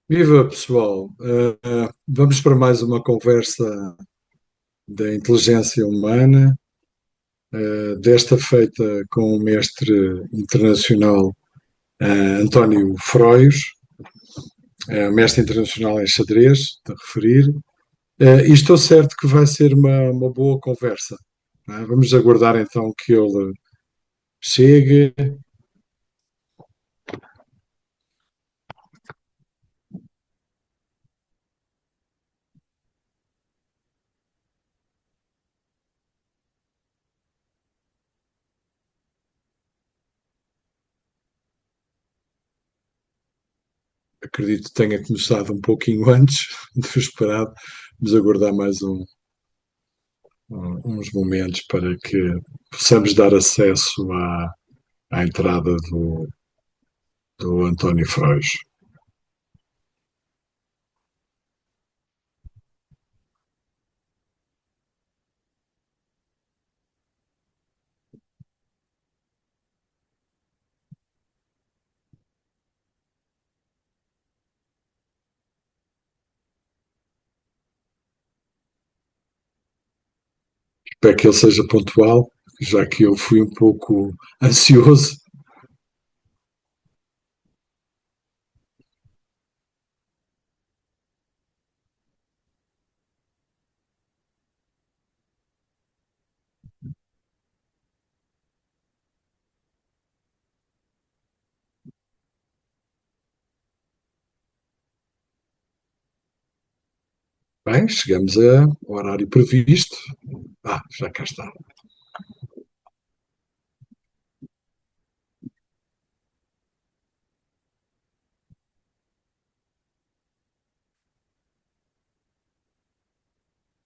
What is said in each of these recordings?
Viva pessoal, vamos para mais uma conversa da inteligência humana, desta feita com o mestre internacional António Frois, mestre internacional em xadrez, de referir, e estou certo que vai ser uma boa conversa. Não é? Vamos aguardar então que ele chegue. Acredito que tenha começado um pouquinho antes do esperado. Vamos aguardar mais uns momentos para que possamos dar acesso à entrada do António Frois. Espero que ele seja pontual, já que eu fui um pouco ansioso. Bem, chegamos ao horário previsto. Já cá está.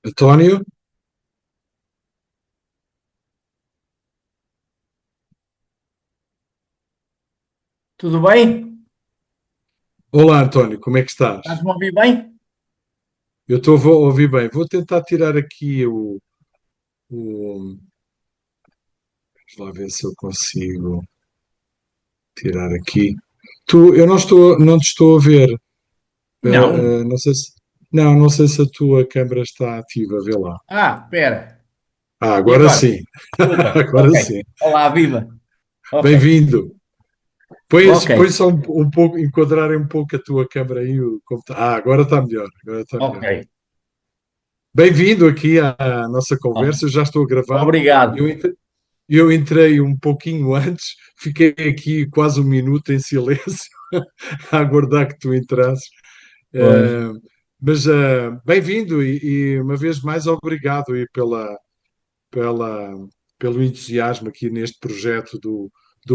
António? Tudo bem? Olá, António, como é que estás? Estás-me a ouvir bem? Eu estou a ouvir bem. Vou tentar tirar aqui o. Vamos lá ver se eu consigo tirar aqui. Eu não te estou a ver. Não. Não sei se. Não sei se a tua câmara está ativa. Vê lá. Espera. E Agora agora? sim. Desculpa. Agora Ok. sim. Olá, viva. Ok. Bem-vindo. Ok. Põe só um pouco, enquadrarem um pouco a tua câmara aí. Agora está melhor. Agora está melhor. Ok. Bem-vindo aqui à nossa Ok. conversa. Eu já estou a gravar. Eu, Obrigado. entre- eu entrei um pouquinho antes, fiquei aqui quase um minuto em silêncio a aguardar que tu entrasses. Pois. Eh, mas bem-vindo e uma vez mais obrigado aí pela, pelo entusiasmo aqui neste projeto do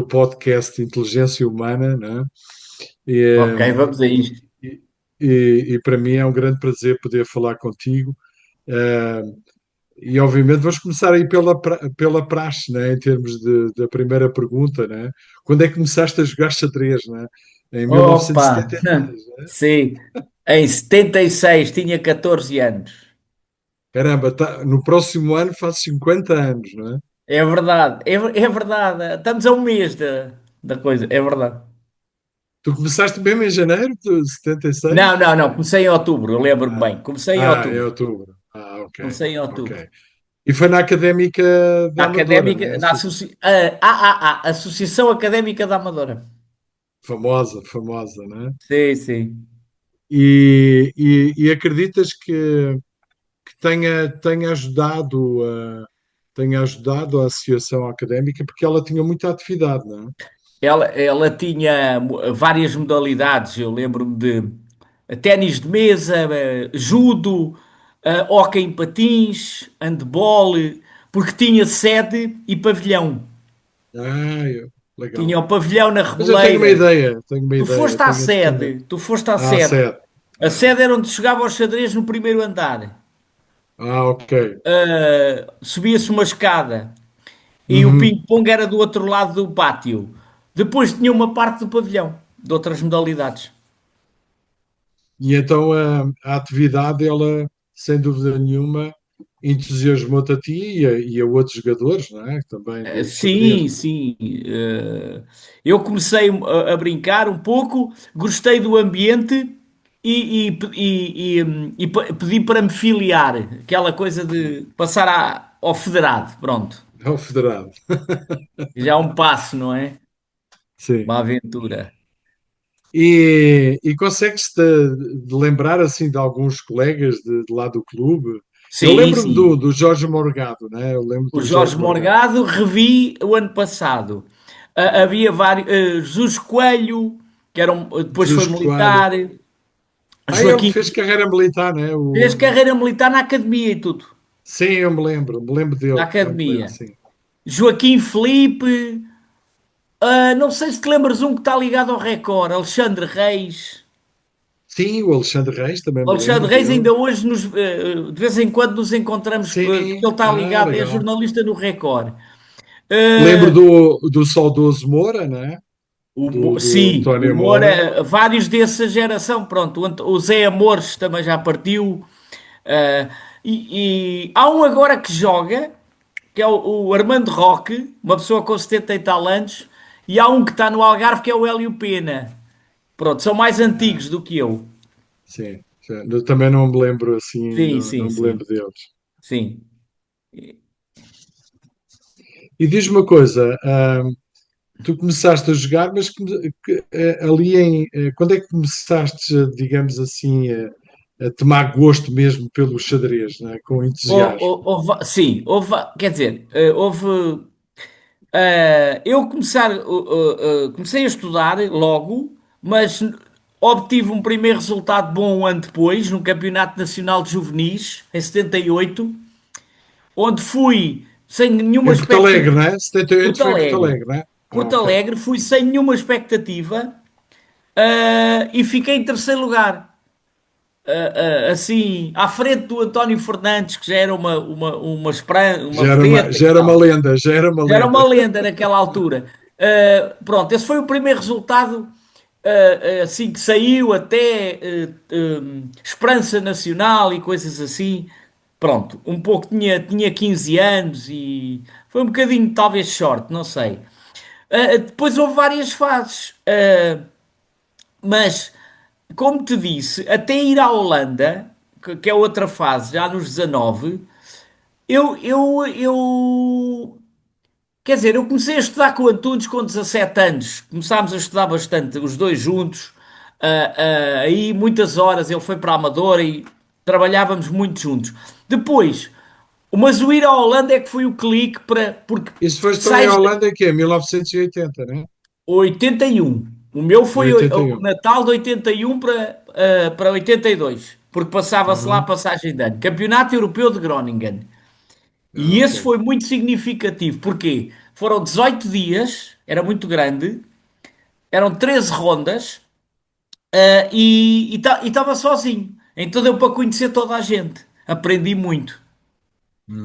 podcast Inteligência Humana, né? Ok, E, vamos a isto. e para mim é um grande prazer poder falar contigo. Eh, e obviamente vamos começar aí pela praxe, né? Em termos da primeira pergunta, né? Quando é que começaste a jogar xadrez, né? Em Opa! 1973, né? Sim. Em 76 tinha 14 anos. Caramba, no próximo ano faz 50 anos, não é? É verdade. É verdade. Estamos a um mês da coisa. É verdade. Tu começaste mesmo em janeiro de 76? Não, não, não. Comecei em outubro. Eu lembro-me Ah, bem. Comecei em em outubro. outubro. Ok, Comecei em outubro. ok. E foi na Académica Na da Amadora, não Académica, é? na AAA, Associação Académica da Amadora. Famosa, famosa, não é? Sim, sim. E acreditas que tenha ajudado a Associação Académica porque ela tinha muita atividade, não é? Ela tinha várias modalidades. Eu lembro-me de ténis de mesa, judo, hóquei em patins, handball, porque tinha sede e pavilhão. Tinha Legal. o pavilhão na Mas eu Reboleira. tenho uma Tu ideia, foste à tenho esse conhecimento. sede, tu foste à Ah, sede. certo. A Ah, sede era onde se jogava ao xadrez no primeiro andar. ok. Subia-se uma escada. E o Uhum. ping-pong era do outro lado do pátio. Depois tinha uma parte do pavilhão, de outras modalidades. E então a atividade, ela, sem dúvida nenhuma, entusiasmou-te a ti e a outros jogadores, não é? Também de xadrez. Sim, sim. Eu comecei a brincar um pouco, gostei do ambiente pedi para me filiar, aquela coisa de passar ao federado, pronto. É o federado. Já é um passo, não é? Sim. Uma aventura. E consegues-te de lembrar assim de alguns colegas de lá do clube? Eu Sim, lembro-me sim. do Jorge Morgado, né? Eu lembro O do Jorge Jorge Morgado. Morgado revi o ano passado. Havia vários. Jesus Coelho, que era depois foi Jesus Coelho. militar. Ah, ele Joaquim fez carreira militar, né? fez carreira militar na academia e tudo. Sim, eu me lembro Na dele, academia. sim. Joaquim Felipe. Não sei se te lembras um que está ligado ao Record, Alexandre Reis. Sim, o Alexandre Reis também O me Alexandre lembro Reis dele. ainda hoje, de vez em quando, nos encontramos, porque Sim, ele está ligado, é legal. jornalista no Record. Lembro Uh, do saudoso Moura, né? Do sim, o António Moura. Moura, vários dessa geração, pronto. O Zé Amores também já partiu. Uh, e há um agora que joga, que é o Armando Roque, uma pessoa com 70 e tal anos, e há um que está no Algarve, que é o Hélio Pena. Pronto, são mais Ah, antigos do que eu. sim, sim. Eu também não me lembro assim, Sim, não sim, me lembro sim, deles. sim. E diz-me uma coisa, tu começaste a jogar, mas ali quando é que começaste, digamos assim, a tomar gosto mesmo pelo xadrez, né? Com entusiasmo? Sim, houve, quer dizer, houve. Eu comecei a estudar logo, mas obtive um primeiro resultado bom um ano depois, no Campeonato Nacional de Juvenis, em 78, onde fui sem nenhuma Em Porto Alegre, expectativa. né? 78 Porto foi em Porto Alegre. Alegre, né? Ah, Porto ok. Alegre, fui sem nenhuma expectativa, e fiquei em terceiro lugar. Assim, à frente do António Fernandes, que já era uma vedeta Já e era uma tal. lenda, já era uma Já era lenda. uma lenda naquela altura. Pronto, esse foi o primeiro resultado, assim que saiu, até Esperança Nacional e coisas assim. Pronto, um pouco, tinha 15 anos e foi um bocadinho, talvez, short, não sei. Depois houve várias fases, mas, como te disse, até ir à Holanda, que é outra fase, já nos 19, eu quer dizer, eu comecei a estudar com o Antunes com 17 anos. Começámos a estudar bastante, os dois juntos. Aí muitas horas, ele foi para a Amadora e trabalhávamos muito juntos. Depois, mas o ir à Holanda é que foi o clique para, porque Isso foi então em sais Holanda, que é 1980, né? 81. O meu Em foi o 81. Natal de 81 para 82, porque passava-se lá a Uhum. passagem de ano. Campeonato Europeu de Groningen. Ah, E ok. esse foi muito significativo. Porquê? Foram 18 dias, era muito grande, eram 13 rondas, e estava sozinho. Então deu para conhecer toda a gente. Aprendi muito.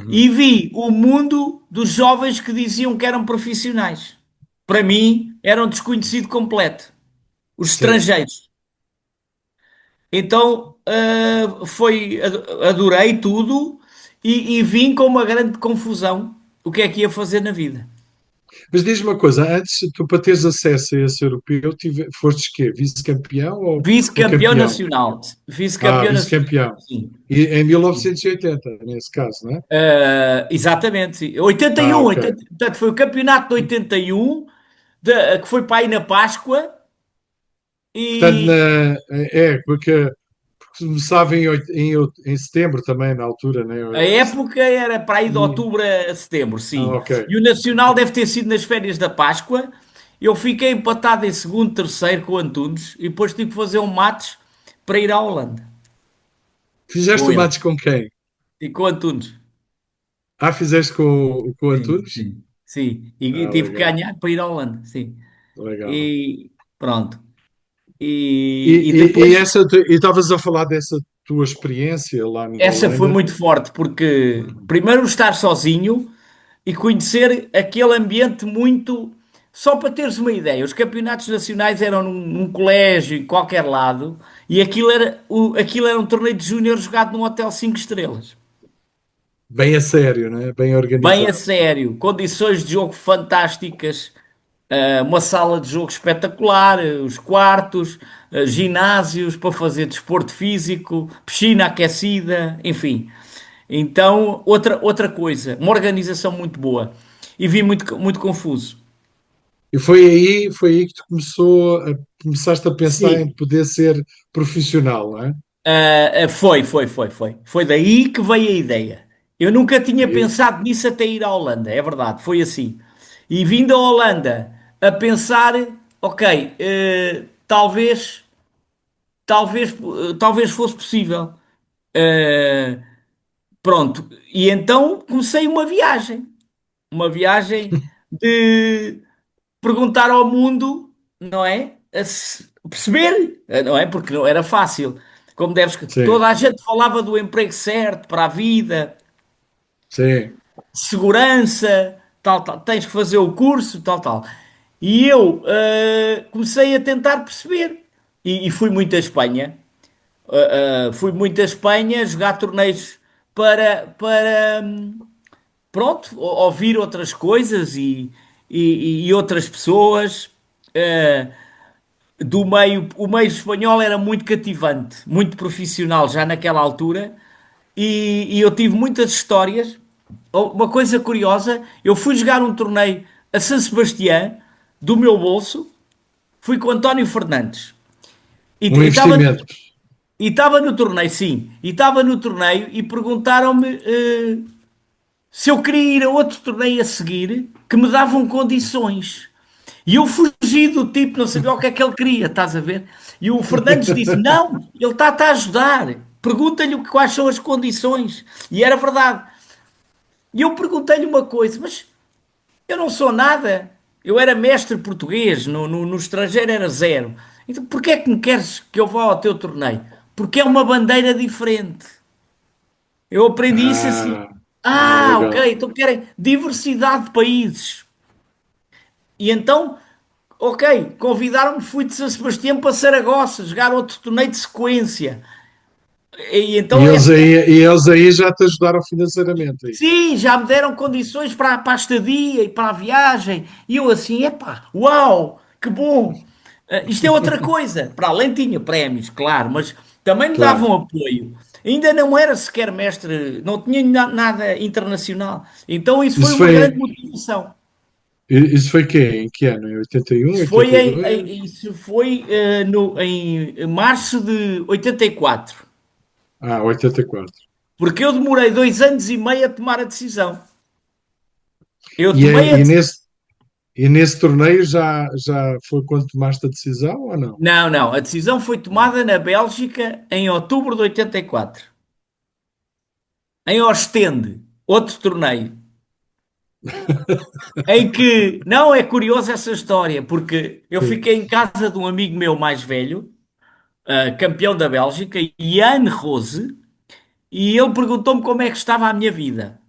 E Uhum. vi o mundo dos jovens que diziam que eram profissionais. Para mim, eram desconhecido completo. Os Sim. estrangeiros. Então, adorei tudo e vim com uma grande confusão. O que é que ia fazer na vida? Mas diz-me uma coisa, antes, tu para teres acesso a esse europeu, fostes quê? Vice-campeão ou Vice-campeão campeão? nacional. Ah, Vice-campeão nacional. vice-campeão. Sim. E em 1980, nesse caso, não é? Exatamente. Sim. 81, Ah, ok. portanto, foi o campeoito de 81, que foi para aí na Páscoa, Portanto, e porque começava em setembro também, na altura, né? a época era para aí de E- outubro a setembro, ah, sim. ok. E o Nacional deve ter sido nas férias da Páscoa. Eu fiquei empatado em segundo, terceiro com o Antunes, e depois tive que fazer um mates para ir à Holanda. Fizeste Com o ele. match com quem? E com o Antunes. Ah, fizeste com o Sim, Antunes? sim, sim. E Ah, tive que legal, ganhar para ir à Holanda, sim. legal. E pronto. E, E e, e depois, essa, e estavas a falar dessa tua experiência lá na essa foi Holanda? muito forte, porque primeiro estar sozinho e conhecer aquele ambiente muito. Só para teres uma ideia, os campeonatos nacionais eram num colégio, em qualquer lado, e aquilo era um torneio de júnior jogado num hotel 5 estrelas. Bem a sério, né? Bem Bem a organizado. sério, condições de jogo fantásticas. uma sala de jogo espetacular, os quartos, ginásios para fazer desporto físico, piscina aquecida, enfim. Então, outra coisa, uma organização muito boa. E vi muito confuso. E foi aí que tu começaste a pensar em Sim, poder ser profissional, não é? foi. Foi daí que veio a ideia. Eu nunca tinha E- pensado nisso até ir à Holanda, é verdade, foi assim. E vindo à Holanda a pensar, ok, talvez fosse possível. Eh, Pronto, e então comecei uma viagem de perguntar ao mundo, não é? Perceber, não é? Porque não era fácil. Como deves, sim, toda a gente falava do emprego certo para a vida, sim. segurança, tal, tens que fazer o curso, tal. E eu comecei a tentar perceber. E fui muito à Espanha. Fui muito à Espanha jogar torneios para pronto, ouvir outras coisas e outras pessoas. eh, o meio espanhol era muito cativante, muito profissional já naquela altura, e eu tive muitas histórias. Uma coisa curiosa, eu fui jogar um torneio a San Sebastián, do meu bolso, fui com António Fernandes, e Um estava investimento. e estava no torneio, sim, e estava no torneio e perguntaram-me se eu queria ir a outro torneio a seguir, que me davam condições. E eu fugi do tipo, não sabia o que é que ele queria, estás a ver? E o Fernandes disse: Não, ele está-te a ajudar. Pergunta-lhe quais são as condições. E era verdade. E eu perguntei-lhe uma coisa, mas eu não sou nada. Eu era mestre português, no estrangeiro era zero. Então porquê é que me queres que eu vá ao teu torneio? Porque é uma bandeira diferente. Eu aprendi isso assim. Ah, Ah, ok, legal. então querem diversidade de países. E então ok, convidaram-me, fui de São Sebastião para Saragossa, jogar outro torneio de sequência. E então E eles aí já te ajudaram financeiramente aí. sim, já me deram condições para a estadia e para a viagem. E eu assim, epá, uau, que bom. Isto é outra coisa. Para além tinha prémios, claro, mas também me davam Claro. apoio. Ainda não era sequer mestre, não tinha nada internacional. Então isso foi Isso uma grande foi, motivação. isso foi quê? Em que ano? Em 81, Isso foi 82? isso foi em março de 84. Ah, 84. Porque eu demorei 2 anos e meio a tomar a decisão. Eu E, tomei a e, decisão. nesse, e nesse torneio já foi quando tomaste a decisão ou não? Não, não. A decisão foi tomada na Bélgica em outubro de 84. Em Ostende, outro torneio. Em que, não é curiosa essa história, porque eu Sim, fiquei em casa de um amigo meu mais velho, campeão da Bélgica, Jan Rose, e ele perguntou-me como é que estava a minha vida.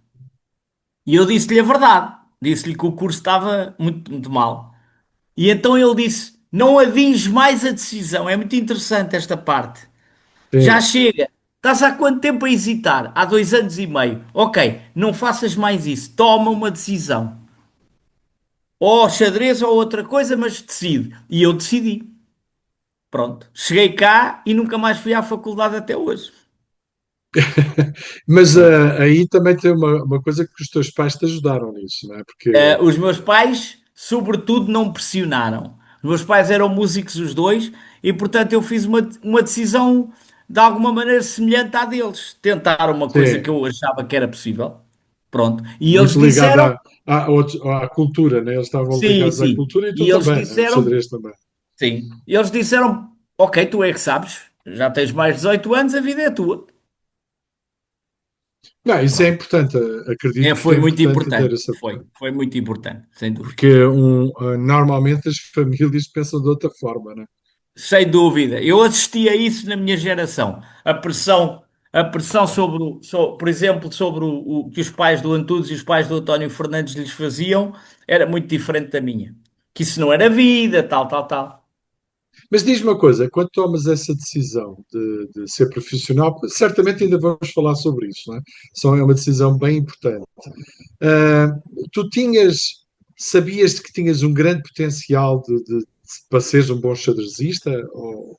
E eu disse-lhe a verdade. Disse-lhe que o curso estava muito mal. E então ele disse: Não adies mais a decisão. É muito interessante esta parte. Já sim. chega. Estás há quanto tempo a hesitar? Há 2 anos e meio. Ok, não faças mais isso. Toma uma decisão. Ou xadrez ou outra coisa, mas decide. E eu decidi. Pronto. Cheguei cá e nunca mais fui à faculdade até hoje. Mas Pronto. aí também tem uma coisa que os teus pais te ajudaram nisso, não é? Porque, Os meus pais, sobretudo, não pressionaram. Os meus pais eram músicos os dois e, portanto, eu fiz uma decisão de alguma maneira semelhante à deles. Tentar uma coisa que sim, eu achava que era possível. Pronto. E eles muito ligado disseram, à cultura, né? Eles estavam sim, ligados à sim. cultura e tu E eles também, né? O disseram, xadrez também. sim. E eles disseram, ok, tu é que sabes. Já tens mais de 18 anos, a vida é tua. Não, isso é Pronto. importante. É, Acredito que foi é muito importante ter importante. essa. Foi muito importante, sem dúvida. Porque normalmente as famílias pensam de outra forma, né? Sem dúvida. Eu assisti a isso na minha geração. A pressão por exemplo, sobre o que os pais do Antunes e os pais do António Fernandes lhes faziam, era muito diferente da minha. Que isso não era vida, tal. Mas diz-me uma coisa, quando tomas essa decisão de ser profissional, certamente ainda vamos falar sobre isso, não é? É uma decisão bem importante. Ah, tu tinhas sabias que tinhas um grande potencial para seres um bom xadrezista? Ou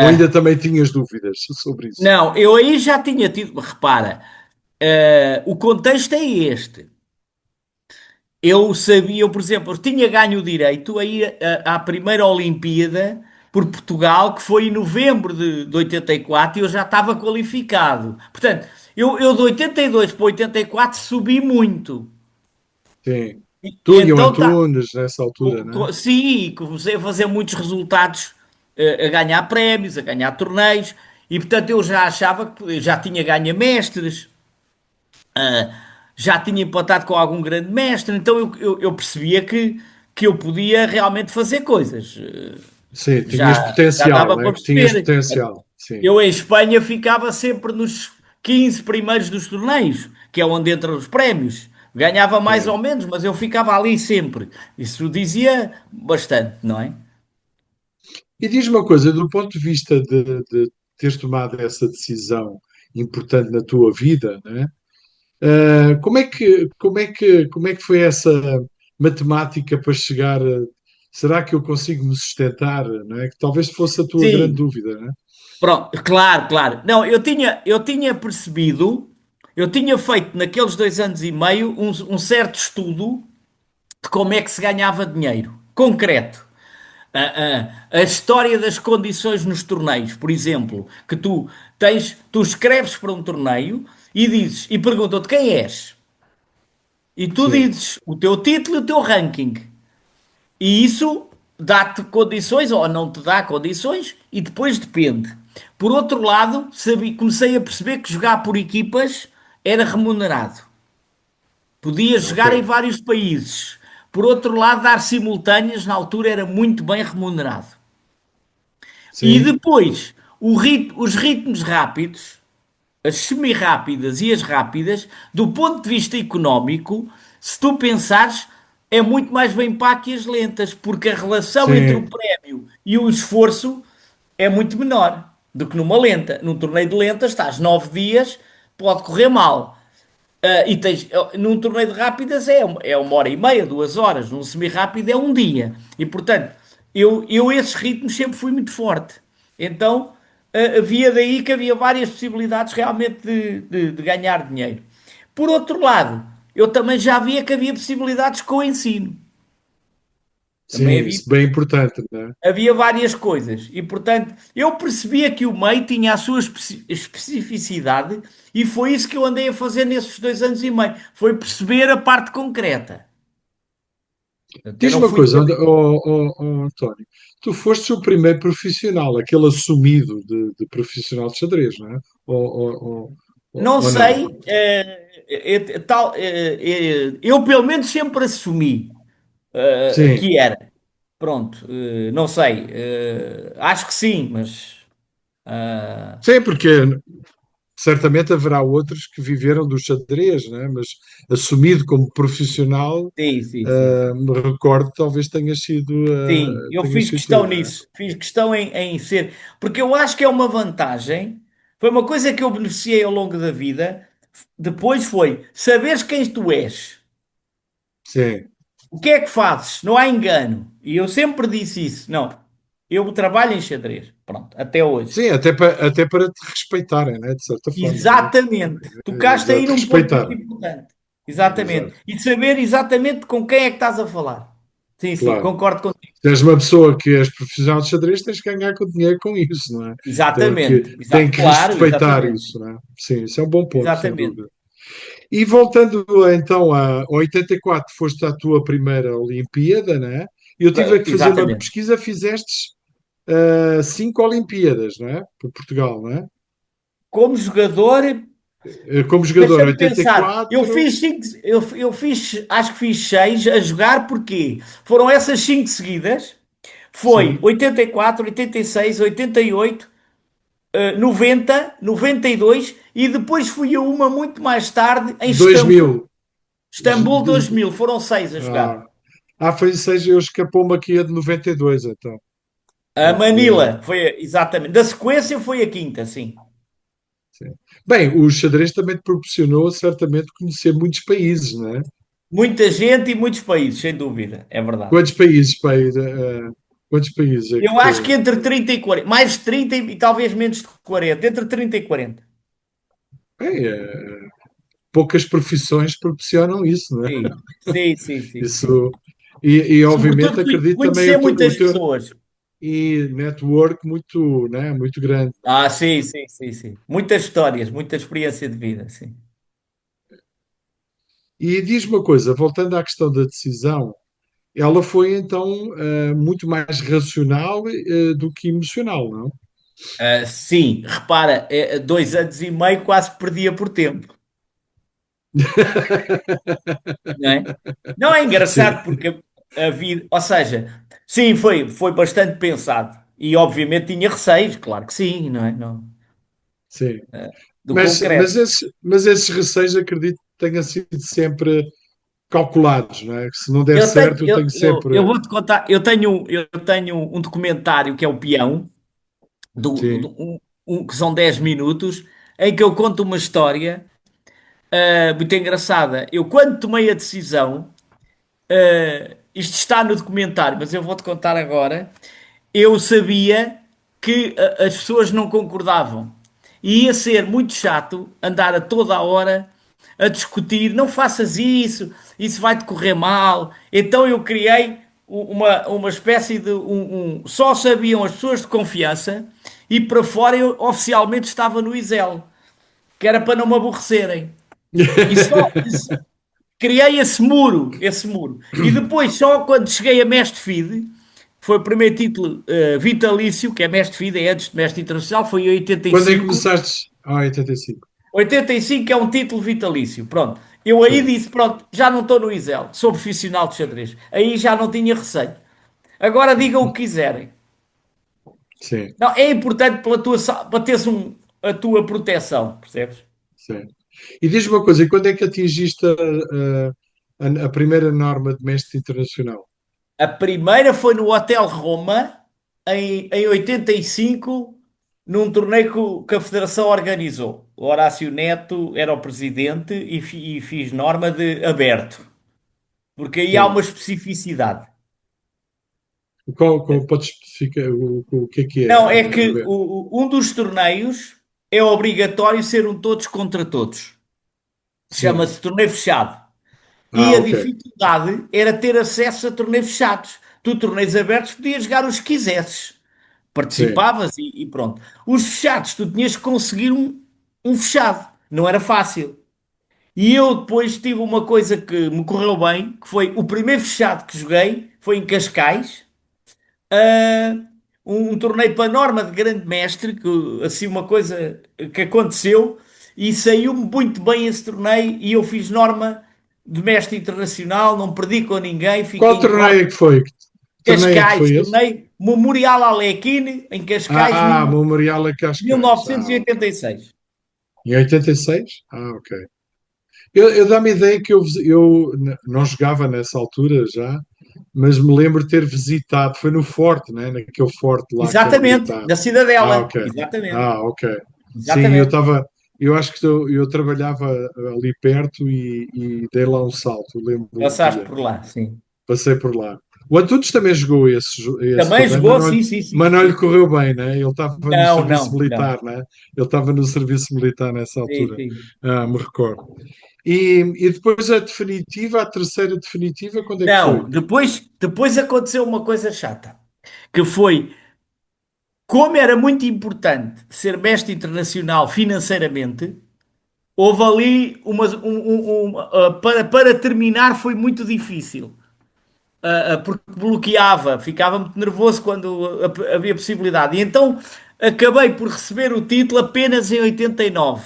ainda Ah, também tinhas dúvidas sobre isso? não, eu aí já tinha tido, repara, o contexto é este. Eu sabia, eu, por exemplo, eu tinha ganho o direito a ir à primeira Olimpíada por Portugal, que foi em novembro de 84, e eu já estava qualificado. Portanto, eu de 82 para 84 subi muito. Sim. E Tu e o então tá, Antunes, nessa altura, né? sim, comecei a fazer muitos resultados, a ganhar prémios, a ganhar torneios, e portanto eu já achava que eu já tinha ganho mestres, já tinha empatado com algum grande mestre, então eu percebia que eu podia realmente fazer coisas. Sim, tinhas Já potencial, dava para né? Tinhas perceber. potencial, sim, Eu em Espanha ficava sempre nos 15 primeiros dos torneios, que é onde entram os prémios. Ganhava mais ou sim. menos, mas eu ficava ali sempre. Isso dizia bastante, não é? E diz-me uma coisa, do ponto de vista de teres tomado essa decisão importante na tua vida, né? Como é que foi essa matemática para chegar a, será que eu consigo me sustentar, né? Que talvez fosse a tua grande Sim, dúvida, né? pronto, claro, claro. Não, eu tinha percebido, eu tinha feito naqueles 2 anos e meio um certo estudo de como é que se ganhava dinheiro, concreto. A história das condições nos torneios, por exemplo, que tu escreves para um torneio e dizes, e perguntam-te quem és. E tu Sim, dizes o teu título e o teu ranking. E isso dá-te condições ou não te dá condições e depois depende. Por outro lado, comecei a perceber que jogar por equipas era remunerado. Podia ok. jogar em vários países. Por outro lado, dar simultâneas na altura era muito bem remunerado. E Sim, depois, os ritmos rápidos, as semi-rápidas e as rápidas, do ponto de vista económico, se tu pensares, é muito mais bem pago que as lentas, porque a relação entre o sim, prémio e o esforço é muito menor do que numa lenta. Num torneio de lentas, estás 9 dias, pode correr mal. Num torneio de rápidas é 1 hora e meia, 2 horas. Num semi-rápido é um dia. E portanto, eu esses ritmos sempre fui muito forte. Então, havia daí que havia várias possibilidades realmente de ganhar dinheiro. Por outro lado, eu também já via que havia possibilidades com o ensino. Também sim, havia, isso bem importante, né? havia várias coisas. E portanto, eu percebia que o meio tinha a sua especificidade e foi isso que eu andei a fazer nesses 2 anos e meio. Foi perceber a parte concreta. Portanto, eu não Diz-me uma fui coisa, ter... António, tu foste o primeiro profissional, aquele assumido de profissional de xadrez, não é? Não Ou não? sei, eu pelo menos sempre assumi Sim, que era. Pronto, não sei, acho que sim, mas sim, porque certamente haverá outros que viveram do xadrez, não é? Mas assumido como profissional, sim, sim, sim, sim. me recordo, talvez Sim, eu tenha fiz sido questão tu, não é? nisso, fiz questão em ser, porque eu acho que é uma vantagem, foi uma coisa que eu beneficiei ao longo da vida, depois foi saberes quem tu és, Sim, o que é que fazes, não há engano, e eu sempre disse isso, não, eu trabalho em xadrez, pronto, até hoje. sim, até para te respeitarem, né? De certa forma, né? Exatamente, tocaste aí Exato, num ponto muito respeitar, importante, exatamente, exato, e saber exatamente com quem é que estás a falar. Sim, sim, claro. concordo contigo. Se és uma pessoa que és profissional de xadrez, tens que ganhar com dinheiro com isso, não é? Exatamente, Tem que claro, respeitar exatamente, isso, não é? Sim, isso é um bom ponto, sem exatamente. dúvida. E voltando então a 84, foste à tua primeira Olimpíada, não é? Eu tive que fazer uma Exatamente. pesquisa, fizeste 5 Olimpíadas, não é? Para Portugal, não é? Como jogador, Como jogador, deixa-me pensar. 84, Eu fiz, acho que fiz 6 a jogar, porque foram essas 5 seguidas. Foi sim, 84, 86, 88, 90, 92 e depois fui a uma muito mais tarde em Istambul. 2000. Istambul 2000, foram 6 a jogar. Ah, foi 6, eu escapou-me aqui a de 92, então. A Manila foi exatamente. Da sequência foi a quinta, sim. Sim. Bem, o xadrez também te proporcionou certamente conhecer muitos países, não é? Muita gente e muitos países, sem dúvida, é verdade. Quantos países, pai, quantos países é que Eu acho que foi? entre 30 e 40, mais de 30 e talvez menos de 40, entre 30 e 40. Bem, poucas profissões proporcionam isso, não é? Sim, sim, sim, sim, sim. Isso, e obviamente Sobretudo acredito também conhecer muitas o teu pessoas. e network muito, né, muito grande. Ah, sim, sim, sim, sim. Muitas histórias, muita experiência de vida, sim. E diz-me uma coisa, voltando à questão da decisão, ela foi então muito mais racional do que emocional, não? Ah, sim, repara, 2 anos e meio quase perdia por tempo, não é? Não é Sim, engraçado porque a vida, ou seja, sim, foi bastante pensado e obviamente tinha receios, claro que sim, não é? Não, sim. do concreto. Mas esses receios acredito que tenham sido sempre calculados, não é? Que se não der Eu tenho, certo, eu tenho eu sempre. vou-te contar, eu tenho um documentário que é o Peão, Sim, que são 10 minutos, em que eu conto uma história muito engraçada. Eu, quando tomei a decisão, isto está no documentário, mas eu vou-te contar agora. Eu sabia que as pessoas não concordavam. E ia ser muito chato andar a toda a hora a discutir: não faças isso, isso vai-te correr mal. Então eu criei uma espécie de. Só sabiam as pessoas de confiança e para fora eu oficialmente estava no Isel, que era para não me aborrecerem. E só, criei esse muro, esse muro. E depois, só quando cheguei a Mestre Fide, foi o primeiro título vitalício, que é Mestre Fide, é antes de Mestre Internacional, foi em quando é que 85. começaste? Ah, 85. 85 é um título vitalício, pronto. Eu aí Sim, disse, pronto, já não estou no Isel, sou profissional de xadrez. Aí já não tinha receio. Agora digam o que quiserem. sim, Não, é importante para teres a tua proteção, percebes? sim. E diz-me uma coisa, e quando é que atingiste a primeira norma de mestre internacional? A primeira foi no Hotel Roma, em 85, num torneio que a Federação organizou. O Horácio Neto era o presidente e fiz norma de aberto, porque aí há Sim. uma especificidade. Podes especificar o que é? Não, é que um dos torneios é obrigatório ser um todos contra todos. Sim. Chama-se torneio fechado. E Ah, a ok. dificuldade era ter acesso a torneios fechados. Tu, torneios abertos, podias jogar os que quisesses. Sim. Participavas e pronto. Os fechados, tu tinhas que conseguir um fechado. Não era fácil. E eu depois tive uma coisa que me correu bem, que foi o primeiro fechado que joguei, foi em Cascais, ah, um torneio para norma de grande mestre, que, assim uma coisa que aconteceu, e saiu-me muito bem esse torneio, e eu fiz norma de mestre internacional, não perdi com ninguém, fiquei Qual em torneio é quarto. que foi? Que torneio é que Cascais, foi esse? torneio Memorial Alequine, em Cascais, Ah, Memorial a Cascais. Ah, ok. 1986. Em 86? Ah, ok. Eu dá-me a ideia que não jogava nessa altura já, mas me lembro de ter visitado, foi no Forte, né? Naquele forte lá que é Exatamente, militar. da Ah, Cidadela. ok. Exatamente, Ah, ok. Sim, exatamente. eu acho que eu trabalhava ali perto e dei lá um salto, lembro um Passaste dia, por lá, sim. passei por lá. O Antunes também jogou esse Também torneio, jogou, sim, sim, sim, mas não lhe sim. correu bem, né? Ele estava no Não, serviço não, não. militar, né? Ele estava no serviço militar nessa Sim, altura. sim. Ah, me recordo. E depois a definitiva, a terceira definitiva, quando é que foi? Não, depois aconteceu uma coisa chata, que foi, como era muito importante ser mestre internacional financeiramente, houve ali para terminar foi muito difícil. Porque bloqueava, ficava muito nervoso quando havia possibilidade. E então acabei por receber o título apenas em 89,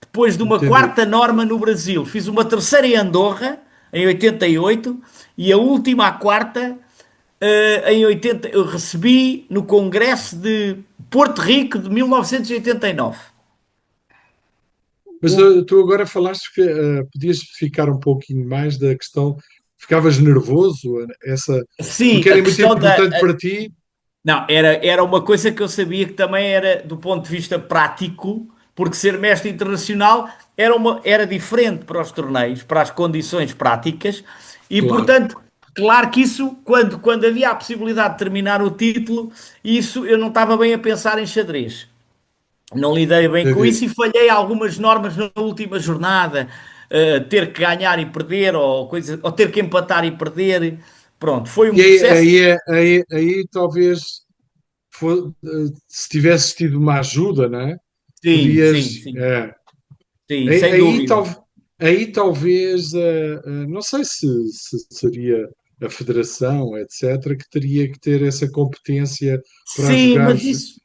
depois de uma Entendi. quarta norma no Brasil. Fiz uma terceira em Andorra, em 88, e a última, a quarta, em 80. Eu recebi no Congresso de Porto Rico de 1989. Mas tu agora falaste que podias ficar um pouquinho mais da questão, ficavas nervoso, Sim, porque a era muito questão da. importante para ti. Não, era uma coisa que eu sabia que também era, do ponto de vista prático, porque ser mestre internacional era diferente para os torneios, para as condições práticas, e claro, portanto, claro que isso, quando havia a possibilidade de terminar o título, isso eu não estava bem a pensar em xadrez. Não lidei bem com isso entendi. e falhei algumas normas na última jornada, ter que ganhar e perder, ou, coisa, ou ter que empatar e perder. Pronto, foi E um aí, processo. aí talvez se tivesses tido uma ajuda, não é? Sim, Podias. sim, sim, sim, Aí, sem aí, dúvida. tal, aí talvez, não sei se seria a federação, etc., que teria que ter essa competência para Sim, jogar. mas isso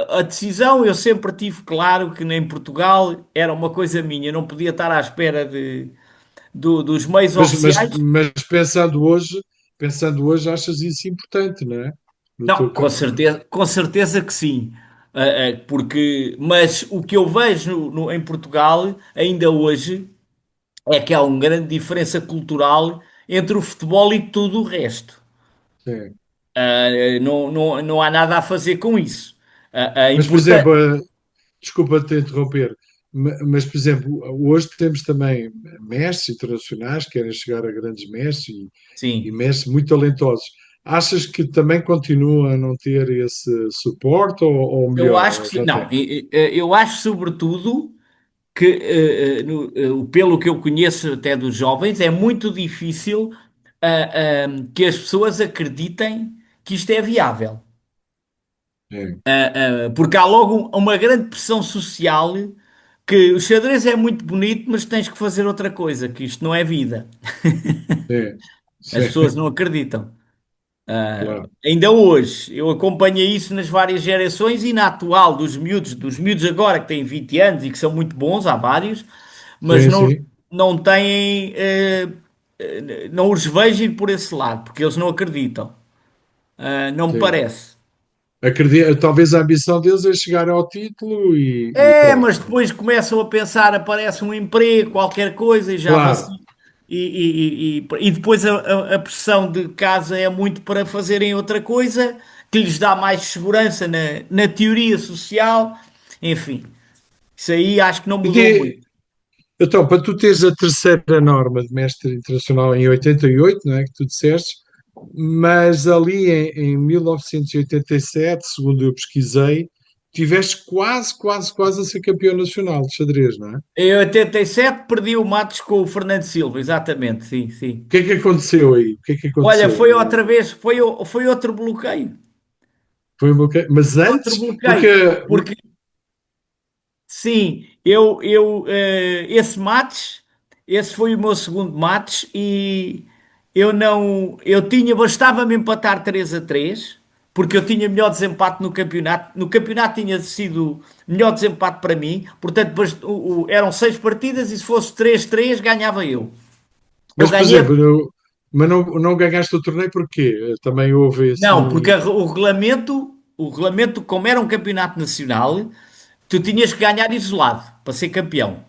a decisão eu sempre tive claro que em Portugal era uma coisa minha, não podia estar à espera dos meios oficiais. Mas pensando hoje, achas isso importante, não é? No Não, teu caso. com certeza que sim. Porque, mas o que eu vejo em Portugal, ainda hoje, é que há uma grande diferença cultural entre o futebol e tudo o resto. Sim. Não há nada a fazer com isso. Mas, por Importante. exemplo, desculpa te interromper, mas, por exemplo, hoje temos também mestres internacionais que querem chegar a grandes mestres e Sim, mestres muito talentosos. Achas que também continua a não ter esse suporte ou eu melhor, acho que ou sim. já Não, tem? eu acho sobretudo que, pelo que eu conheço até dos jovens, é muito difícil que as pessoas acreditem que isto é viável. É, Porque há logo uma grande pressão social que o xadrez é muito bonito, mas tens que fazer outra coisa, que isto não é vida. é, As sim, pessoas não acreditam. claro. Ainda hoje, eu acompanhei isso nas várias gerações e na atual dos miúdos agora que têm 20 anos e que são muito bons, há vários, mas Sim, sim, não têm, não os vejo por esse lado, porque eles não acreditam. Não me sim. parece. Talvez a ambição deles é chegar ao título e É, pronto. mas depois começam a pensar, aparece um emprego, qualquer coisa, e já Claro, vacina. E depois a pressão de casa é muito para fazerem outra coisa que lhes dá mais segurança na teoria social. Enfim, isso aí acho que não E mudou muito. então, para tu teres a terceira norma de mestre internacional em 88, não é, que tu disseste, mas ali em 1987, segundo eu pesquisei, tiveste quase a ser campeão nacional de xadrez, não é? O Em 87 perdi o Matos com o Fernando Silva, exatamente, sim, sim. que é que aconteceu aí? O que é que Olha, aconteceu? foi outra vez, foi outro bloqueio. Foi uma... Mas Outro antes, porque bloqueio. Porque sim, esse match, esse foi o meu segundo match e eu não, eu tinha, bastava-me empatar 3-3 porque eu tinha melhor desempate no campeonato. No campeonato tinha sido melhor desempate para mim, portanto, eram 6 partidas e se fosse 3-3 ganhava eu. Eu por ganhei, exemplo, mas não ganhaste o torneio porquê? Também houve não, porque assim. o regulamento, como era um campeonato nacional, tu tinhas que ganhar isolado para ser campeão.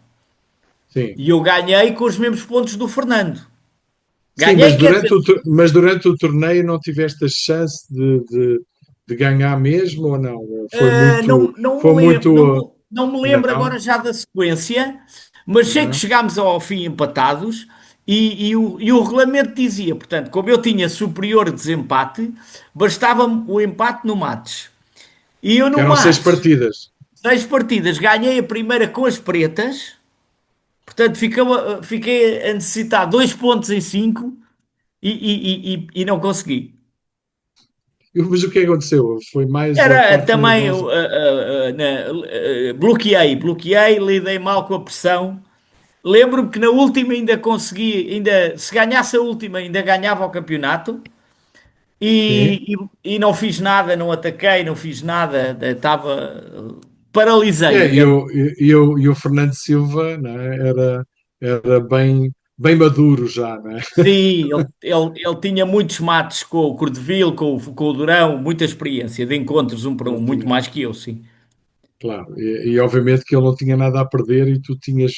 Sim. E eu ganhei com os mesmos pontos do Fernando. Sim, Ganhei, quer dizer, mas durante o torneio não tiveste a chance de ganhar mesmo ou não? não, não Foi me lembro, muito, não me lembro não? agora já da sequência, mas sei que Não? chegámos ao fim empatados e o regulamento dizia, portanto, como eu tinha superior desempate, bastava-me o empate no mates. E eu Que no eram seis mates, partidas. 6 partidas, ganhei a primeira com as pretas, portanto fiquei a necessitar 2 pontos em 5 e não consegui. Mas o que aconteceu? Foi mais a Era parte também, nervosa? bloqueei, lidei mal com a pressão. Lembro-me que na última ainda consegui, ainda, se ganhasse a última, ainda ganhava o campeonato Sim. e não fiz nada, não ataquei, não fiz nada, estava, paralisei, É, digamos. e o Fernando Silva, não é? Era bem maduro já, não é? Sim, ele tinha muitos mates com o Cordeville, com o Durão, muita experiência de encontros um para um, Ele muito tinha, mais que eu, sim. claro. E obviamente que ele não tinha nada a perder e tu tinhas,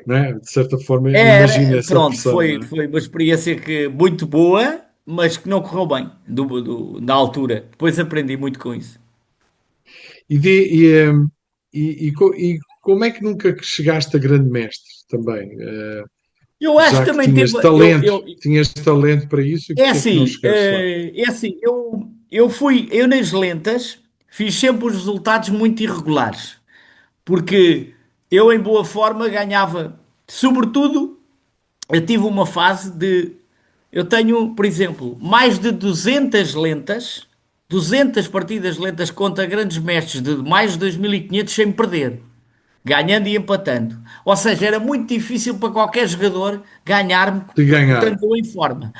não é? De certa forma, imagina Era, essa pronto, pressão, foi, não é? foi uma experiência muito boa, mas que não correu bem na altura. Depois aprendi muito com isso. E, e como é que nunca chegaste a grande mestre também? Eu acho Já que que também teve. tinhas talento para isso, e É porque é que não assim, chegaste lá? eu nas lentas fiz sempre os resultados muito irregulares, porque eu em boa forma ganhava, sobretudo, eu tive uma fase de, eu tenho, por exemplo, mais de 200 lentas, 200 partidas lentas contra grandes mestres de mais de 2.500 sem perder, ganhando e empatando. Ou seja, era muito difícil para qualquer jogador ganhar-me, De ganhar. estando eu em forma.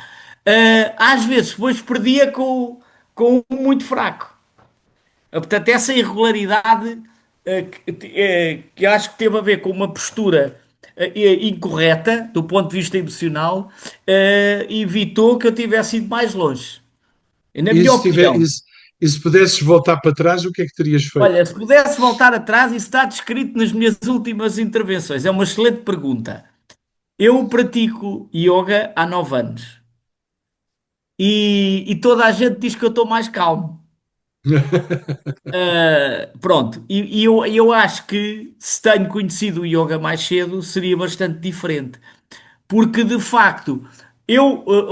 Às vezes, depois perdia com um muito fraco. Portanto, essa irregularidade que eu acho que teve a ver com uma postura incorreta do ponto de vista emocional, evitou que eu tivesse ido mais longe. E na E minha se tiver, opinião, e se pudesses voltar para trás, o que é que terias feito? olha, se pudesse voltar atrás, isso está descrito nas minhas últimas intervenções. É uma excelente pergunta. Eu pratico yoga há 9 anos e toda a gente diz que eu estou mais calmo. Pronto, e eu acho que se tenho conhecido o yoga mais cedo seria bastante diferente, porque de facto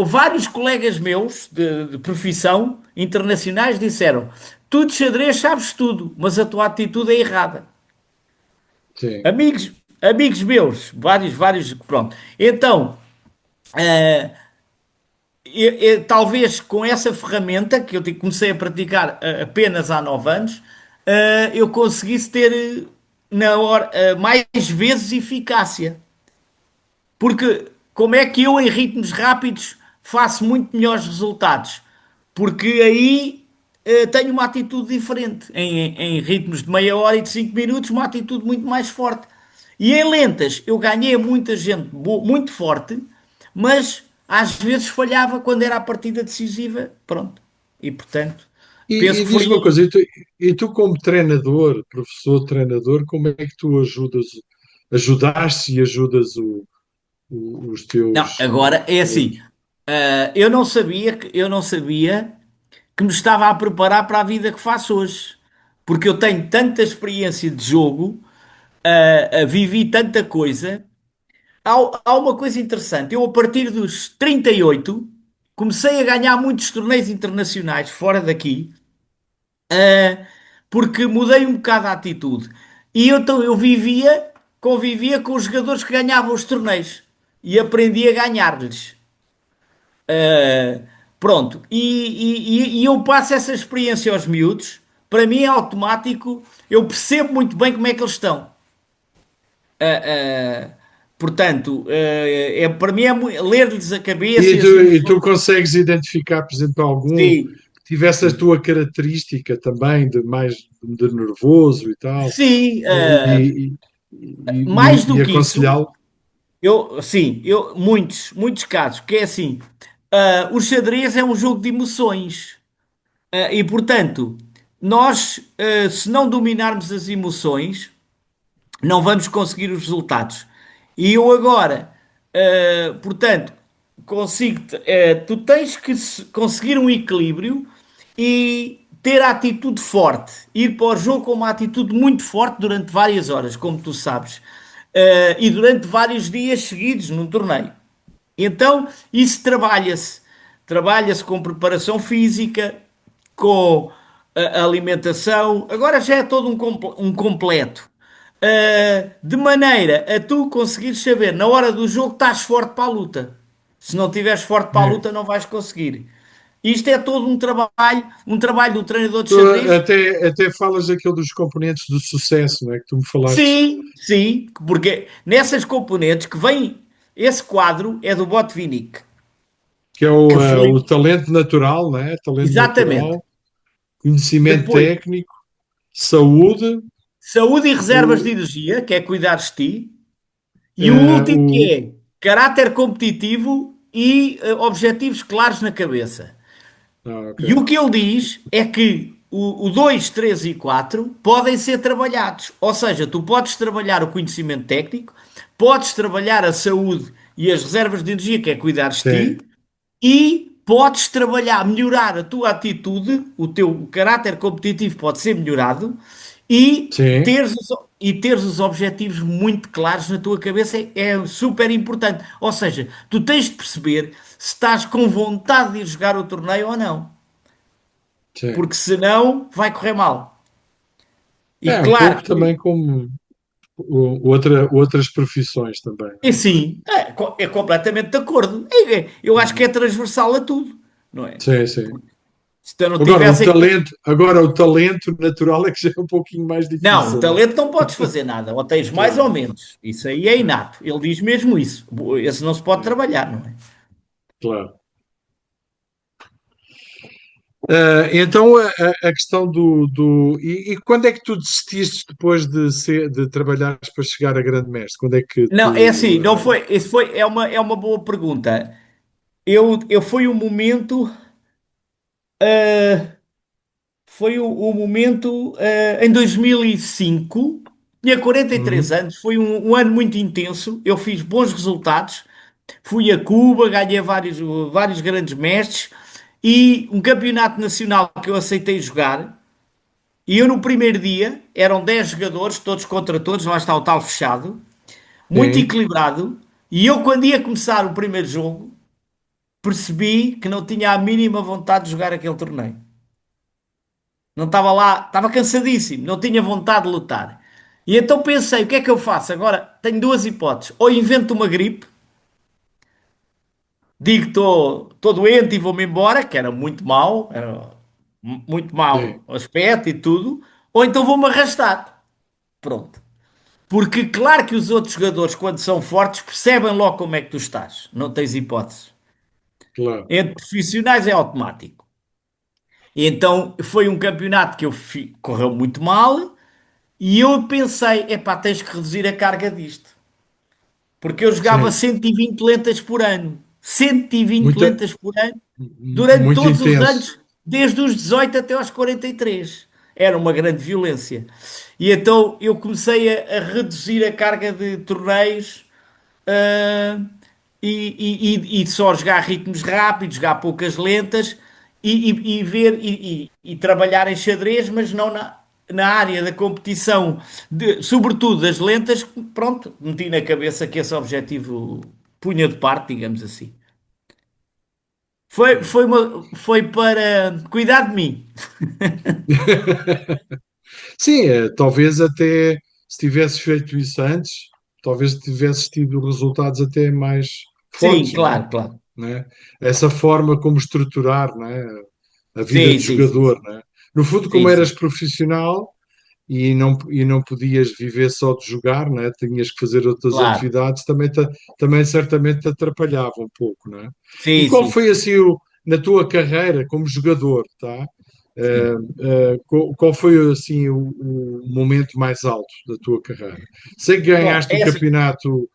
vários colegas meus de profissão internacionais disseram: tu de xadrez sabes tudo, mas a tua atitude é errada. Sim. Amigos meus, vários, pronto. Então, talvez com essa ferramenta que eu comecei a praticar apenas há 9 anos, eu conseguisse ter na hora, mais vezes eficácia. Porque como é que eu em ritmos rápidos faço muito melhores resultados? Porque aí tenho uma atitude diferente. Em ritmos de meia hora e de 5 minutos, uma atitude muito mais forte. E em lentas, eu ganhei a muita gente muito forte, mas às vezes falhava quando era a partida decisiva. Pronto. E portanto, penso E que foi diz-me uma aí. coisa, e tu como treinador, professor treinador, como é que tu ajudaste e ajudas os Não, teus agora é assim. alunos? Eu não sabia que me estava a preparar para a vida que faço hoje. Porque eu tenho tanta experiência de jogo, vivi tanta coisa. Há uma coisa interessante. Eu, a partir dos 38, comecei a ganhar muitos torneios internacionais fora daqui, porque mudei um bocado a atitude. E então eu convivia com os jogadores que ganhavam os torneios e aprendi a ganhar-lhes. Pronto, e eu passo essa experiência aos miúdos, para mim é automático, eu percebo muito bem como é que eles estão. Portanto, para mim ler-lhes a cabeça e as E tu emoções. consegues identificar, por exemplo, algum Sim, que tivesse a sim. tua característica também de mais de nervoso e tal, Sim, e, mais do e que isso, aconselhá-lo? muitos casos, que é assim, o xadrez é um jogo de emoções. E portanto, nós, se não dominarmos as emoções, não vamos conseguir os resultados. E eu agora, portanto, tu tens que conseguir um equilíbrio e ter a atitude forte, ir para o jogo com uma atitude muito forte durante várias horas, como tu sabes, e durante vários dias seguidos num torneio. Então, isso trabalha-se com preparação física, com a alimentação. Agora já é todo um completo. De maneira a tu conseguires saber na hora do jogo estás forte para a luta. Se não estiveres forte para a É. luta, não vais conseguir. Isto é todo um trabalho do treinador de Tu xadrez. até falas daquele dos componentes do sucesso, não é? Que tu me falaste, Sim, sim, porque nessas componentes que vem, esse quadro é do Botvinnik, que é que o foi talento natural, não é? Talento exatamente. natural, conhecimento Depois, técnico, saúde, saúde e reservas de o, energia, que é cuidares de ti. E o eh, último que o, é caráter competitivo e objetivos claros na cabeça. ok, E o que ele diz é que o 2, 3 e 4 podem ser trabalhados. Ou seja, tu podes trabalhar o conhecimento técnico, podes trabalhar a saúde e as reservas de energia, que é cuidares de sim. ti, e podes trabalhar, melhorar a tua atitude, o teu caráter competitivo pode ser melhorado E sim, teres os objetivos muito claros na tua cabeça é super importante. Ou seja, tu tens de perceber se estás com vontade de ir jogar o torneio ou não. sim. Porque senão vai correr mal. E É um claro pouco que, também como outras profissões também, e não é? sim, é completamente de acordo. Eu acho que é Uhum. transversal a tudo, não é? Sim, sim. Se tu não tivesse Agora o talento natural é que já é um pouquinho mais Não, o difícil, não é? talento não podes fazer nada, ou tens mais ou Claro, menos. Isso aí é claro, inato. Ele diz mesmo isso. Esse não se pode é, trabalhar, não é? claro. Então a questão e quando é que tu desististe depois de trabalhares para chegar a grande mestre? Quando é que Não, é tu assim, não foi, isso foi, é uma boa pergunta. Eu foi um momento, foi o momento em 2005, tinha 43 uhum, anos, foi um ano muito intenso, eu fiz bons resultados, fui a Cuba, ganhei vários grandes mestres e um campeonato nacional que eu aceitei jogar. E eu no primeiro dia, eram 10 jogadores, todos contra todos, lá está o tal fechado, muito sim, equilibrado. E eu, quando ia começar o primeiro jogo, percebi que não tinha a mínima vontade de jogar aquele torneio. Não estava lá, estava cansadíssimo, não tinha vontade de lutar. E então pensei, o que é que eu faço? Agora tenho duas hipóteses. Ou invento uma gripe, digo que estou doente e vou-me embora, que era muito mau, era muito sim, mau aspecto e tudo, ou então vou-me arrastar. Pronto. Porque claro que os outros jogadores, quando são fortes, percebem logo como é que tu estás. Não tens hipótese. claro, Entre profissionais é automático. E então foi um campeonato que correu muito mal e eu pensei, epá, tens que reduzir a carga disto. Porque eu jogava sim. 120 lentas por ano. 120 Muita, lentas por ano durante muito todos os intenso. anos, desde os 18 até aos 43. Era uma grande violência. E então eu comecei a reduzir a carga de torneios, ah, e só jogar ritmos rápidos, jogar poucas lentas e ver e trabalhar em xadrez, mas não na área da competição, sobretudo das lentas. Pronto, meti na cabeça que esse objetivo punha de parte, digamos assim. Foi, Sim. foi, foi para cuidar de mim. Sim, talvez até se tivesses feito isso antes, talvez tivesses tido resultados até mais Sim, fortes, não é? claro, claro. Não é? Essa forma como estruturar, não é? A vida Sim, de sim, sim, jogador, sim. não é? No fundo, como Sim, eras sim. profissional e não podias viver só de jogar, não é? Tinhas que fazer outras Claro. atividades, também certamente te atrapalhava um pouco, não é? E Sim, qual sim, foi sim. assim na tua carreira como jogador, tá? Sim. Qual foi assim o momento mais alto da tua carreira? Sei que Bom, ganhaste o é assim. campeonato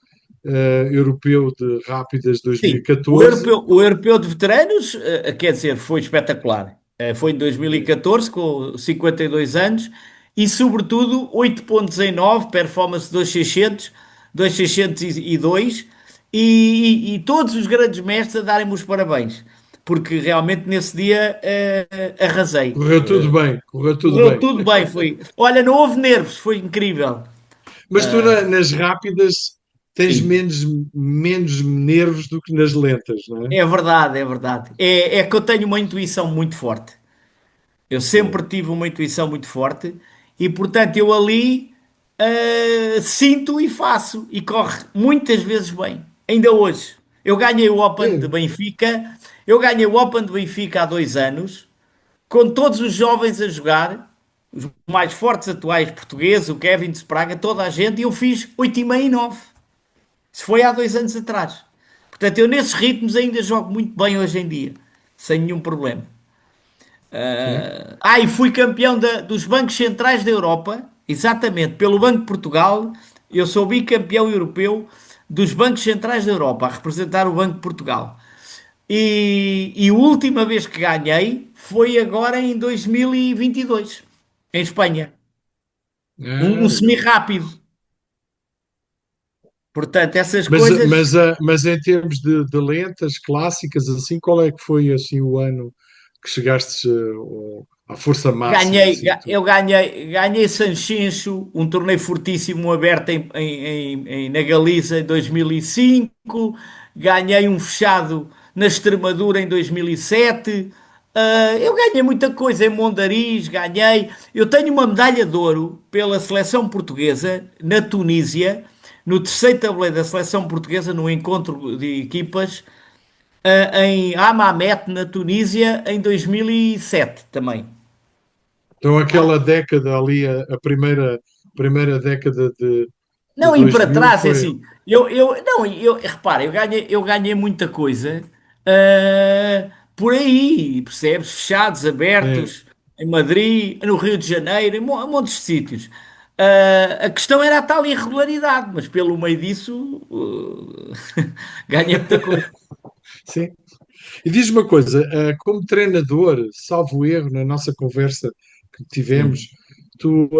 europeu de rápidas Sim, 2014. o europeu de veteranos, quer dizer, foi espetacular. Foi em Sim, 2014, com 52 anos, e sobretudo 8 pontos em 9, performance 2600, 2602, e todos os grandes mestres a darem-me os parabéns, porque realmente nesse dia arrasei. correu tudo bem, correu tudo Correu bem. tudo bem, foi. Olha, não houve nervos, foi incrível. Mas tu nas rápidas tens Sim. menos nervos do que nas lentas, não é? É verdade, é verdade. É que eu tenho uma intuição muito forte. Eu sempre Sim, tive uma intuição muito forte e, portanto, eu ali sinto e faço e corre muitas vezes bem. Ainda hoje. Eu ganhei o Open de sim, Benfica. Eu ganhei o Open de Benfica há 2 anos, com todos os jovens a jogar, os mais fortes atuais portugueses, o Kevin de Spraga, toda a gente, e eu fiz 8,5 e 9. Isso foi há 2 anos atrás. Portanto, eu nesses ritmos ainda jogo muito bem hoje em dia, sem nenhum problema. sim. E fui campeão dos bancos centrais da Europa, exatamente, pelo Banco de Portugal. Eu sou bicampeão europeu dos bancos centrais da Europa, a representar o Banco de Portugal. E a última vez que ganhei foi agora em 2022, em Espanha. Um Então. semi-rápido. Portanto, essas Mas, coisas. mas em termos de lentas clássicas, assim, qual é que foi assim o ano? que chegastes à força máxima, assim, tu. Eu ganhei Sanchencho, um torneio fortíssimo aberto na Galiza em 2005. Ganhei um fechado na Extremadura em 2007. Eu ganhei muita coisa em Mondariz, ganhei. Eu tenho uma medalha de ouro pela seleção portuguesa na Tunísia, no terceiro tabuleiro da seleção portuguesa, no encontro de equipas, em Hammamet, na Tunísia, em 2007 também. Então, aquela década ali, a primeira década de Não, ir para 2000 trás, é foi. assim. Não, repara, eu ganhei muita coisa por aí, percebes? Fechados, Sim, abertos, em Madrid, no Rio de Janeiro, em montes de sítios. A questão era a tal irregularidade, mas pelo meio disso, ganhei muita coisa. sim. E diz uma coisa, como treinador, salvo erro na nossa conversa que tivemos, Sim. tu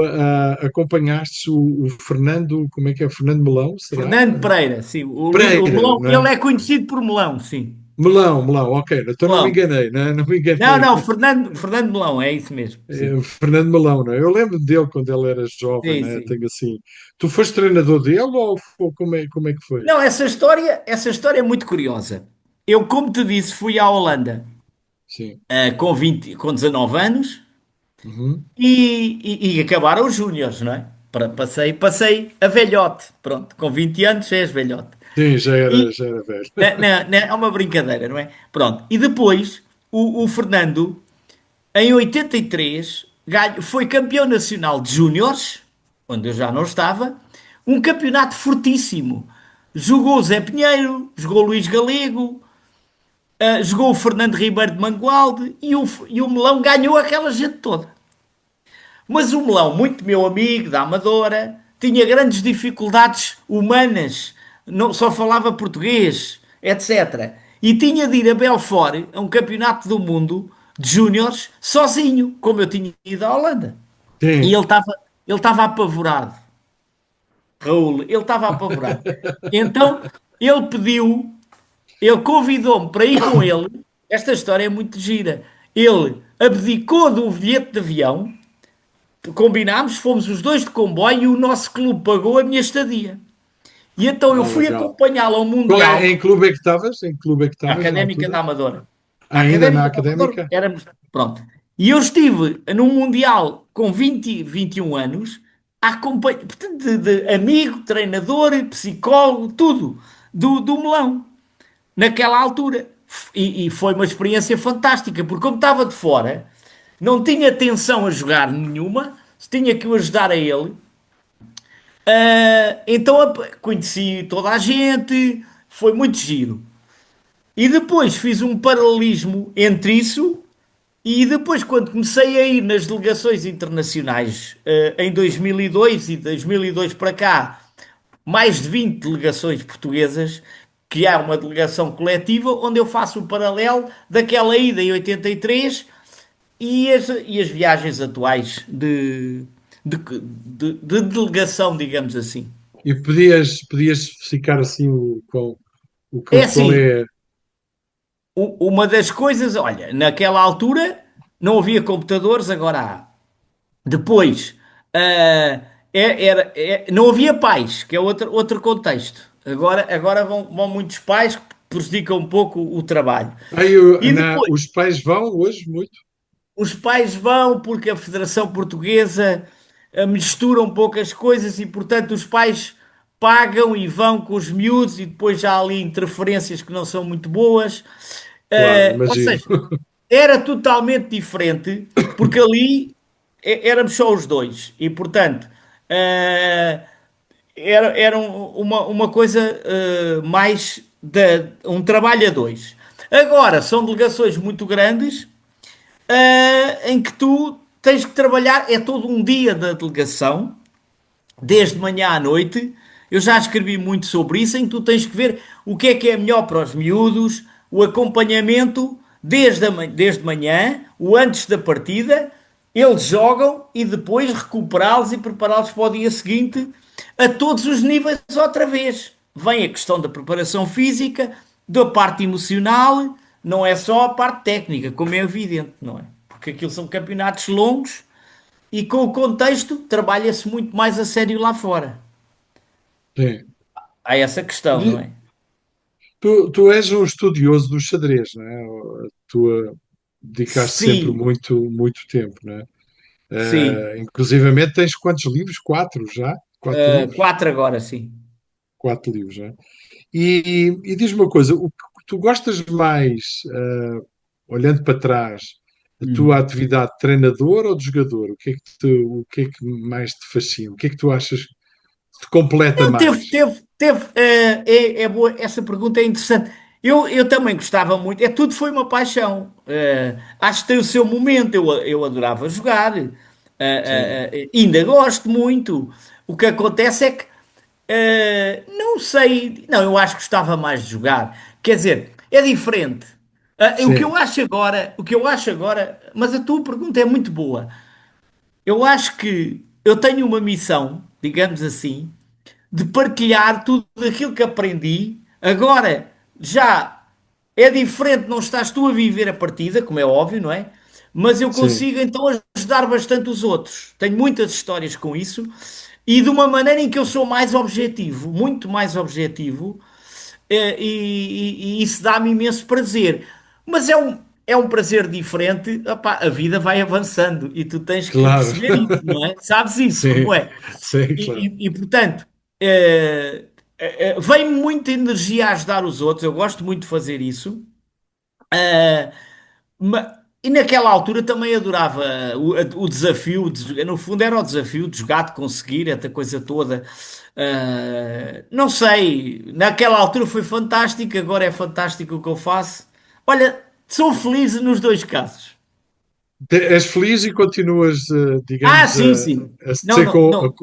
acompanhaste o Fernando, como é que é? O Fernando Melão, será? Fernando Pereira, sim. O Pereira, Melão, não é? ele é conhecido por Melão, sim. Melão, Melão, ok. Então não me Melão. enganei, não me Não, enganei. não, Fernando Melão, é isso mesmo, sim. Fernando Melão, não é? Eu lembro dele quando ele era jovem, Sim, né? sim. Tenho assim. Tu foste treinador dele ou como é que foi? Não, essa história é muito curiosa. Eu, como te disse, fui à Holanda, Sim. com 19 anos Uhum. e acabaram os júniores, não é? Passei a velhote. Pronto, com 20 anos já és velhote. Sim, E já era velho. é uma brincadeira, não é? Pronto. E depois, o Fernando, em 83, foi campeão nacional de júniores, onde eu já não estava, um campeonato fortíssimo. Jogou o Zé Pinheiro, jogou o Luís Galego, jogou o Fernando Ribeiro de Mangualde e o Melão ganhou aquela gente toda. Mas o Melão, muito meu amigo da Amadora, tinha grandes dificuldades humanas, não, só falava português, etc. E tinha de ir a Belfort, a um campeonato do mundo de júniores, sozinho, como eu tinha ido à Holanda. E Sim. ele estava apavorado. Raul, ele estava apavorado. Então, ele pediu, ele convidou-me para ir com ele. Esta história é muito gira. Ele abdicou do bilhete de avião, combinámos, fomos os dois de comboio e o nosso clube pagou a minha estadia. E então eu Ah, fui legal. acompanhá-lo ao Qual é, Mundial, em clube é que estavas? Em que clube é que a estavas na Académica altura? da Amadora. A Ainda na Académica da Amadora, académica? éramos. Pronto. E eu estive num Mundial com 20, 21 anos, portanto, de amigo, treinador, psicólogo, tudo, do Melão, naquela altura. E foi uma experiência fantástica, porque como estava de fora, não tinha atenção a jogar nenhuma, tinha que o ajudar a ele. Então conheci toda a gente, foi muito giro. E depois fiz um paralelismo entre isso e depois, quando comecei a ir nas delegações internacionais, em 2002 e 2002 para cá, mais de 20 delegações portuguesas, que há uma delegação coletiva, onde eu faço o paralelo daquela ida em 83 e as viagens atuais de delegação, digamos assim. E podias ficar assim É qual assim, é. uma das coisas, olha, naquela altura não havia computadores, agora há. Depois, não havia pais, que é outro contexto. Agora vão muitos pais que prejudicam um pouco o trabalho. Aí E depois, os pais vão hoje muito? os pais vão porque a Federação Portuguesa mistura um pouco as coisas e, portanto, os pais pagam e vão com os miúdos e depois já há ali interferências que não são muito boas. Claro, Ou imagino. seja, era totalmente diferente porque ali éramos só os dois e, portanto, eh, era uma coisa mais um trabalho a dois. Agora, são delegações muito grandes em que tu tens que trabalhar, é todo um dia da delegação, desde manhã à noite. Eu já escrevi muito sobre isso, em que tu tens que ver o que é melhor para os miúdos, o acompanhamento desde manhã, o antes da partida, eles jogam e depois recuperá-los e prepará-los para o dia seguinte a todos os níveis outra vez. Vem a questão da preparação física, da parte emocional, não é só a parte técnica, como é evidente, não é? Porque aquilo são campeonatos longos e com o contexto trabalha-se muito mais a sério lá fora. sim. Há essa questão, não Di- é? Tu és um estudioso do xadrez, não é? Tu dedicaste sempre Sim, muito tempo, não é? sim. Inclusivamente tens quantos livros? Quatro já? Quatro livros? Quatro agora, sim. Quatro livros, não é? E diz-me uma coisa, o que tu gostas mais, olhando para trás, a tua Hum. atividade de treinador ou de jogador? O que é que mais te fascina? O que é que tu achas que te completa Não, mais? é boa, essa pergunta é interessante. Eu também gostava muito, tudo foi uma paixão. Acho que tem o seu momento, eu adorava jogar, Sim, ainda gosto muito. O que acontece é que, não sei, não, eu acho que gostava mais de jogar. Quer dizer, é diferente. sim, O que eu acho agora, mas a tua pergunta é muito boa. Eu acho que eu tenho uma missão, digamos assim, de partilhar tudo aquilo que aprendi. Agora, já é diferente, não estás tu a viver a partida, como é óbvio, não é? Mas eu sim, consigo então ajudar bastante os outros. Tenho muitas histórias com isso e de uma maneira em que eu sou mais objetivo, muito mais objetivo, e isso dá-me imenso prazer. Mas é um prazer diferente. Opá, a vida vai avançando e tu tens que claro. perceber isso, não é? Sabes isso, como Sim, é? sim, claro. Portanto, eh, vem-me muita energia a ajudar os outros, eu gosto muito de fazer isso. E naquela altura também adorava o desafio, no fundo era o desafio de jogar, de conseguir, essa coisa toda. Não sei, naquela altura foi fantástico, agora é fantástico o que eu faço. Olha, sou feliz nos dois casos. És feliz e continuas, Ah, digamos, sim, sim. a Não, ser não, não.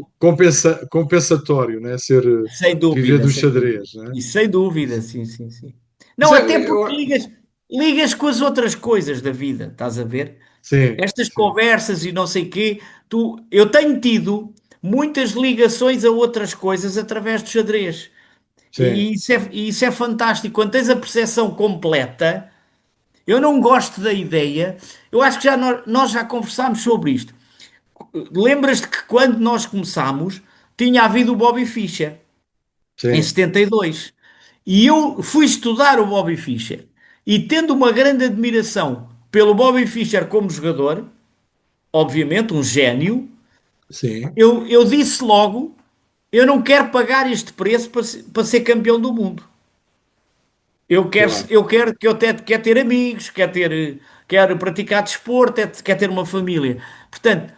compensatório, né? Ser, Sem viver dúvida, do sem dúvida. xadrez, né? E sem dúvida, sim, sim, sim. Mas Não, até porque ligas com as outras coisas da vida, estás a ver? sim, Estas sim, conversas e não sei quê, eu tenho tido muitas ligações a outras coisas através do xadrez. sim, E isso é fantástico. Quando tens a percepção completa, eu não gosto da ideia. Eu acho que nós já conversámos sobre isto. Lembras-te que quando nós começámos, tinha havido o Bobby Fischer, em sim, 72. E eu fui estudar o Bobby Fischer. E tendo uma grande admiração pelo Bobby Fischer como jogador, obviamente um gênio, sim, eu disse logo: eu não quero pagar este preço para ser campeão do mundo. claro. Eu quero que eu quero ter amigos, quero praticar desporto, quero ter uma família. Portanto,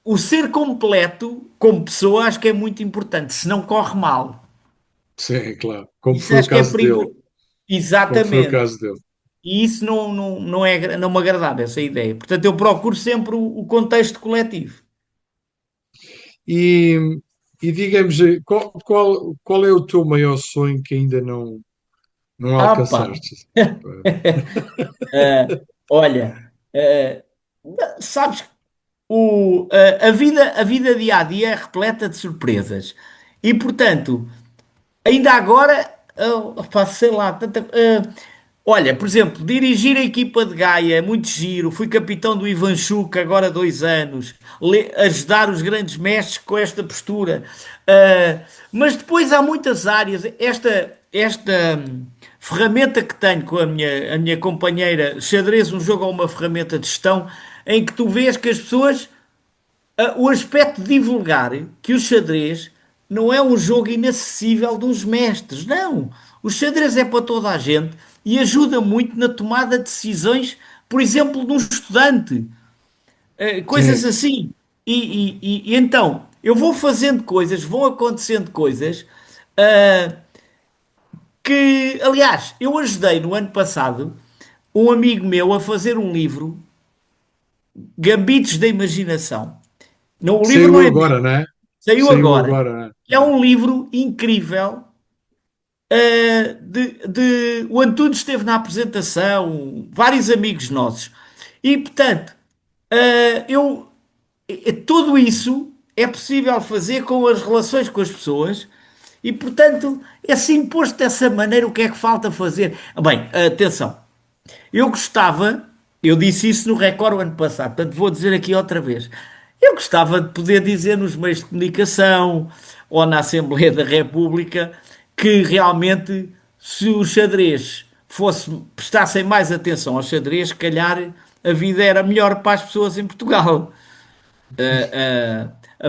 o ser completo como pessoa acho que é muito importante, senão corre mal. Sim, claro. Como Isso foi o acho que é caso dele. perigoso. Como foi o Exatamente. caso dele. E isso não me agradava, essa ideia. Portanto, eu procuro sempre o contexto coletivo. E, e digamos, qual é o teu maior sonho que ainda não Ah, pá. alcançaste? Olha, sabes, a vida dia a dia é repleta de surpresas. E, portanto, ainda agora, pá, sei lá, olha, por exemplo, dirigir a equipa de Gaia é muito giro. Fui capitão do Ivanchuk agora há 2 anos. Ajudar os grandes mestres com esta postura. Ah, mas depois há muitas áreas. Esta ferramenta que tenho com a minha companheira, xadrez, um jogo é uma ferramenta de gestão em que tu vês que as pessoas o aspecto de divulgar que o xadrez não é um jogo inacessível dos mestres, não. O xadrez é para toda a gente e ajuda muito na tomada de decisões, por exemplo, de um estudante, coisas Sim, assim. E então, eu vou fazendo coisas, vão acontecendo coisas, ah, que, aliás, eu ajudei no ano passado um amigo meu a fazer um livro, Gambitos da Imaginação. Não, o livro saiu não é agora, meu. não é? Saiu Saiu agora. agora, É não é? um livro incrível. O Antunes esteve na apresentação, vários amigos nossos. E, portanto, eu, tudo isso é possível fazer com as relações com as pessoas E, portanto, é assim posto dessa maneira, o que é que falta fazer? Bem, atenção, eu gostava, eu disse isso no Record o ano passado, portanto vou dizer aqui outra vez. Eu gostava de poder dizer nos meios de comunicação ou na Assembleia da República que realmente, se o xadrez fosse, prestassem mais atenção ao xadrez, se calhar a vida era melhor para as pessoas em Portugal.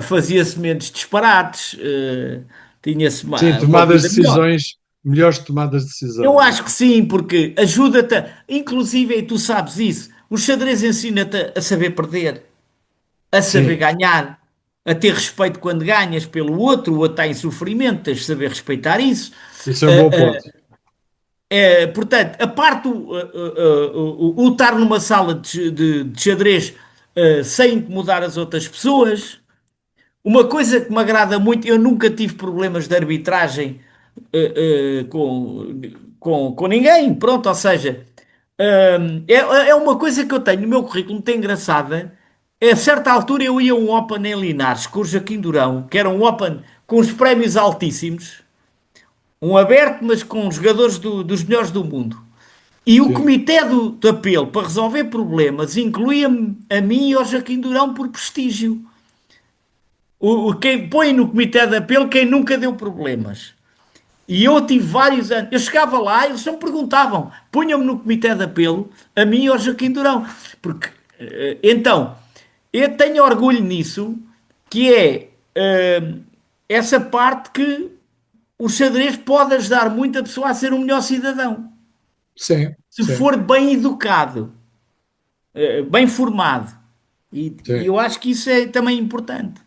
Fazia-se menos disparates, tinha-se Sim, uma tomadas de vida melhor. decisões, melhores tomadas de decisão, Eu não é? acho que sim, porque ajuda-te, inclusive, e tu sabes isso, o xadrez ensina-te a saber perder, a saber Sim, ganhar, a ter respeito quando ganhas pelo outro, o outro está em sofrimento, tens de saber respeitar isso. isso é um bom ponto. Portanto, a parte o estar numa sala de xadrez sem incomodar as outras pessoas. Uma coisa que me agrada muito, eu nunca tive problemas de arbitragem com ninguém, pronto, ou seja, é uma coisa que eu tenho no meu currículo muito engraçada. A certa altura eu ia a um Open em Linares com o Joaquim Durão, que era um Open com os prémios altíssimos, um aberto, mas com jogadores dos melhores do mundo. E o Sim, comitê do apelo para resolver problemas incluía-me a mim e ao Joaquim Durão por prestígio. Quem põe no comitê de apelo quem nunca deu problemas. E eu tive vários anos. Eu chegava lá, eles não perguntavam. Punham-me no comitê de apelo, a mim e ao Joaquim Durão. Porque, então, eu tenho orgulho nisso, que é essa parte que o xadrez pode ajudar muito a pessoa a ser um melhor cidadão. sim, Se sim, for bem educado, bem formado. E sim. eu acho que isso é também importante.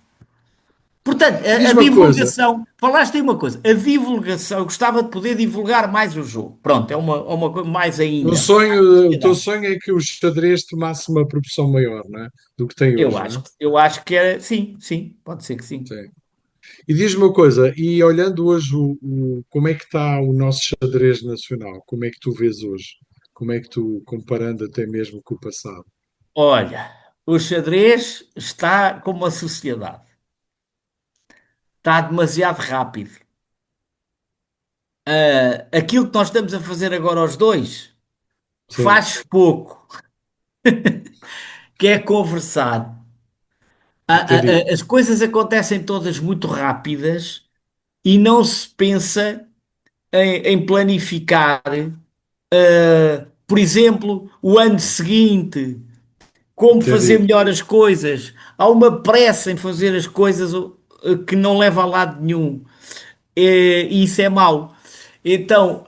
Portanto, a Diz uma coisa, divulgação, falaste aí uma coisa, a divulgação, eu gostava de poder divulgar mais o jogo. Pronto, é uma coisa mais um ainda. sonho, o teu sonho é que o xadrez tomasse uma proporção maior, não é? Do que tem hoje, não é? Eu acho que era, sim, sim, pode ser que sim. Sim. E diz-me uma coisa, e olhando hoje como é que está o nosso xadrez nacional? Como é que tu vês hoje? Como é que tu, comparando até mesmo com o passado? Olha, o xadrez está como a sociedade, está demasiado rápido. Aquilo que nós estamos a fazer agora aos dois Sim, faz pouco, que é conversar. entendi. As coisas acontecem todas muito rápidas e não se pensa em planificar, por exemplo, o ano seguinte, como fazer Entendi. melhor as coisas. Há uma pressa em fazer as coisas que não leva a lado nenhum. E isso é mau. Então,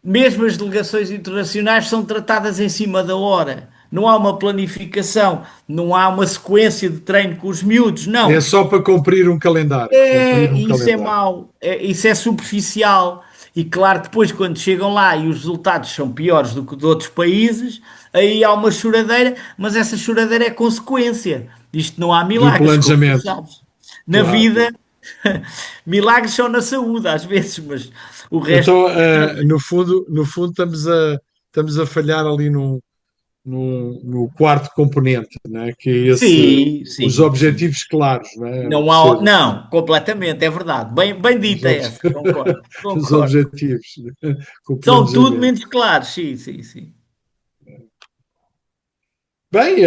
mesmo as delegações internacionais são tratadas em cima da hora. Não há uma planificação, não há uma sequência de treino com os miúdos, É não. só para cumprir um calendário. É, Cumprir um isso é calendário. mau, isso é superficial. E claro, depois quando chegam lá e os resultados são piores do que de outros países, aí há uma choradeira, mas essa choradeira é consequência. Isto não há Do milagres, como tu planejamento. sabes. Na Claro, vida, claro. milagres são na saúde às vezes, mas o resto. Então, no fundo estamos a falhar ali no quarto componente, né? Que é Sim, os sim, sim. objetivos claros, né? Não há, não, completamente, é verdade. Bem Os, dita ob- essa, concordo, os concordo. objetivos, né? Com o São tudo planejamento. menos claros, sim, sim, sim. Bem,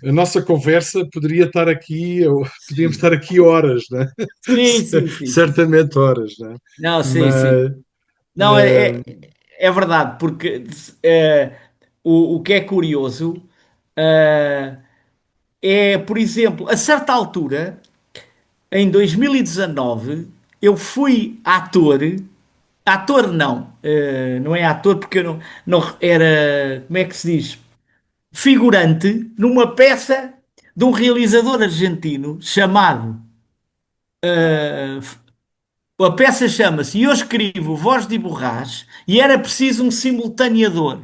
a nossa conversa poderia estar aqui, ou podíamos Sim, estar aqui horas, né? sim, sim, sim, sim. Certamente horas, né? Não, sim, sim. Mas, Não, é verdade, porque eh, o que é curioso eh, é, por exemplo, a certa altura, em 2019, eu fui ator, ator não, não é ator porque eu não era, como é que se diz? Figurante numa peça de um realizador argentino chamado. A peça chama-se Eu Escrevo Voz de Borrás e era preciso um simultaneador.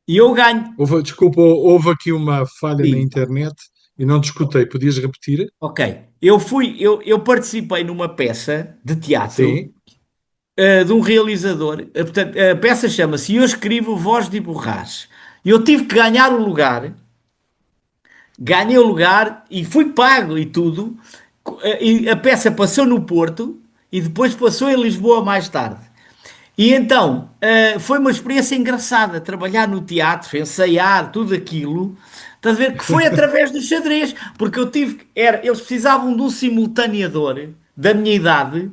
E eu ganho. desculpa, houve aqui uma falha na Sim, internet e não te escutei. Podias repetir? ok. Eu participei numa peça de teatro Sim. de um realizador. Portanto, a peça chama-se Eu Escrevo Voz de Borrás. E eu tive que ganhar o lugar, ganhei o lugar e fui pago e tudo. E a peça passou no Porto e depois passou em Lisboa mais tarde. E então, foi uma experiência engraçada trabalhar no teatro, ensaiar tudo aquilo. Estás a ver que foi através do xadrez, porque eu tive, eles precisavam de um simultaneador da minha idade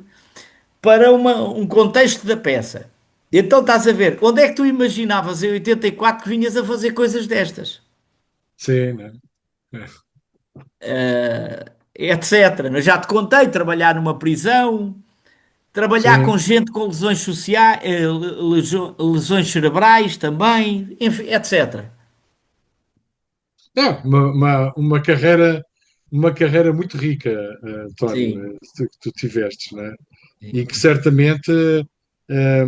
para um contexto da peça. Então estás a ver, onde é que tu imaginavas em 84 que vinhas a fazer coisas destas? Sim, né? É. Etc. Eu já te contei, trabalhar numa prisão, trabalhar com Sim. gente com lesões sociais, lesões cerebrais também, enfim, etc. É, uma carreira muito rica, Sim, António, que tu tivestes, né? sim, E que certamente, eh,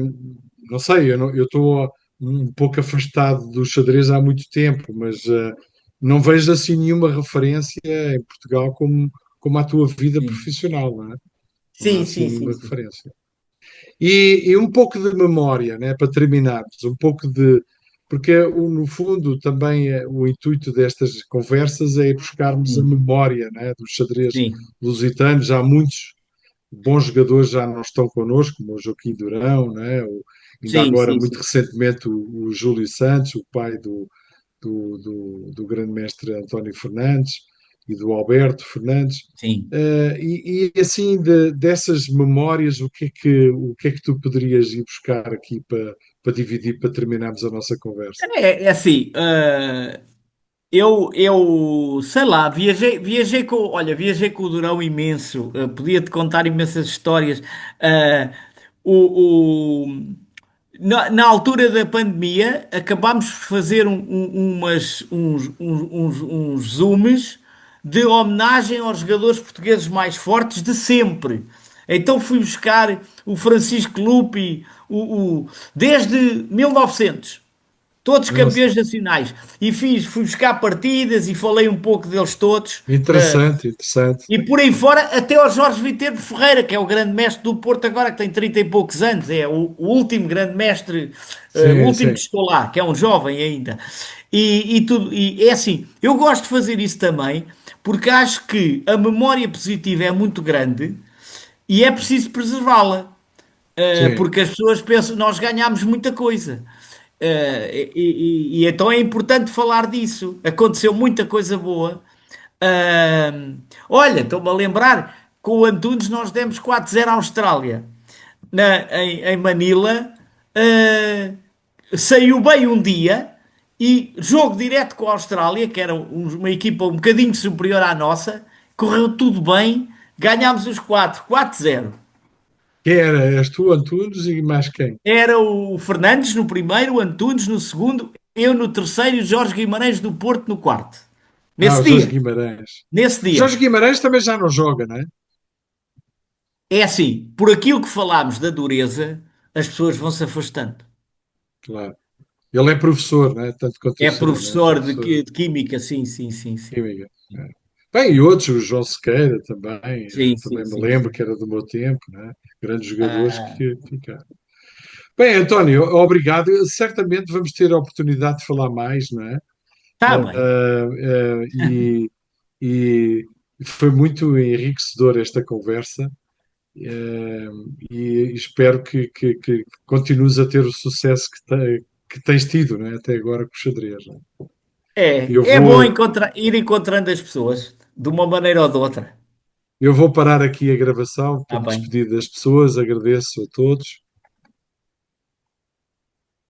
não sei, eu estou um pouco afastado do xadrez há muito tempo, mas não vejo assim nenhuma referência em Portugal como a tua vida sim, profissional, não é? Não há sim, assim sim, sim, nenhuma sim. referência. E um pouco de memória, né, para terminarmos, um pouco de. Porque, no fundo, também o intuito destas conversas é buscarmos a Sim, memória, né, do xadrez sim, lusitano. Já muitos bons jogadores já não estão connosco, como o Joaquim Durão, né, ainda sim, agora, sim, muito sim, recentemente, o Júlio Santos, o pai do grande mestre António Fernandes e do Alberto Fernandes. sim. E assim, dessas memórias, o que é que tu poderias ir buscar aqui para dividir, para terminarmos a nossa conversa? É assim, eu sei lá, viajei com o Durão imenso, podia-te contar imensas histórias. Uh, o, na altura da pandemia, acabámos por fazer uns zooms de homenagem aos jogadores portugueses mais fortes de sempre. Então fui buscar o Francisco Lupi, desde 1900. Todos Nossa, campeões nacionais. E fui buscar partidas e falei um pouco deles todos. interessante, interessante. E por aí fora, até ao Jorge Viterbo Ferreira, que é o grande mestre do Porto agora, que tem 30 e poucos anos. É o último grande mestre, o Sim, último que sim, estou lá, que é um jovem ainda. E é assim, eu gosto de fazer isso também, porque acho que a memória positiva é muito grande e é preciso preservá-la. sim. Porque as pessoas pensam, nós ganhámos muita coisa. E então é importante falar disso. Aconteceu muita coisa boa. Olha, estou-me a lembrar, com o Antunes nós demos 4-0 à Austrália. Em Manila. Saiu bem um dia e jogo direto com a Austrália, que era uma equipa um bocadinho superior à nossa. Correu tudo bem. Ganhámos os 4-0. Quem era? És tu, Antunes, e mais quem? Era o Fernandes no primeiro, o Antunes no segundo, eu no terceiro e o Jorge Guimarães do Porto no quarto. Ah, Nesse o Jorge dia. Guimarães. Nesse O Jorge dia. Guimarães também já não joga, não é? É assim, por aquilo que falámos da dureza, as pessoas vão se afastando. Claro. Ele é professor, não é? Tanto quanto eu É sei, não é? professor Professor de química, sim, sim, sim, sim. química. É. Bem, e outros, o João Sequeira também, Sim, sim, também me sim, lembro sim. que era do meu tempo, não é? Grandes jogadores Ah, que ficaram. Bem, António, obrigado. Certamente vamos ter a oportunidade de falar mais, não é? tá Ah, bem. ah, e foi muito enriquecedor esta conversa. E espero que continues a ter o sucesso que tens tido, não é? Até agora com o xadrez. Não é? Eu É bom vou, ir encontrando as pessoas, de uma maneira ou de outra. eu vou parar aqui a gravação para Tá me bem. despedir das pessoas. Agradeço a todos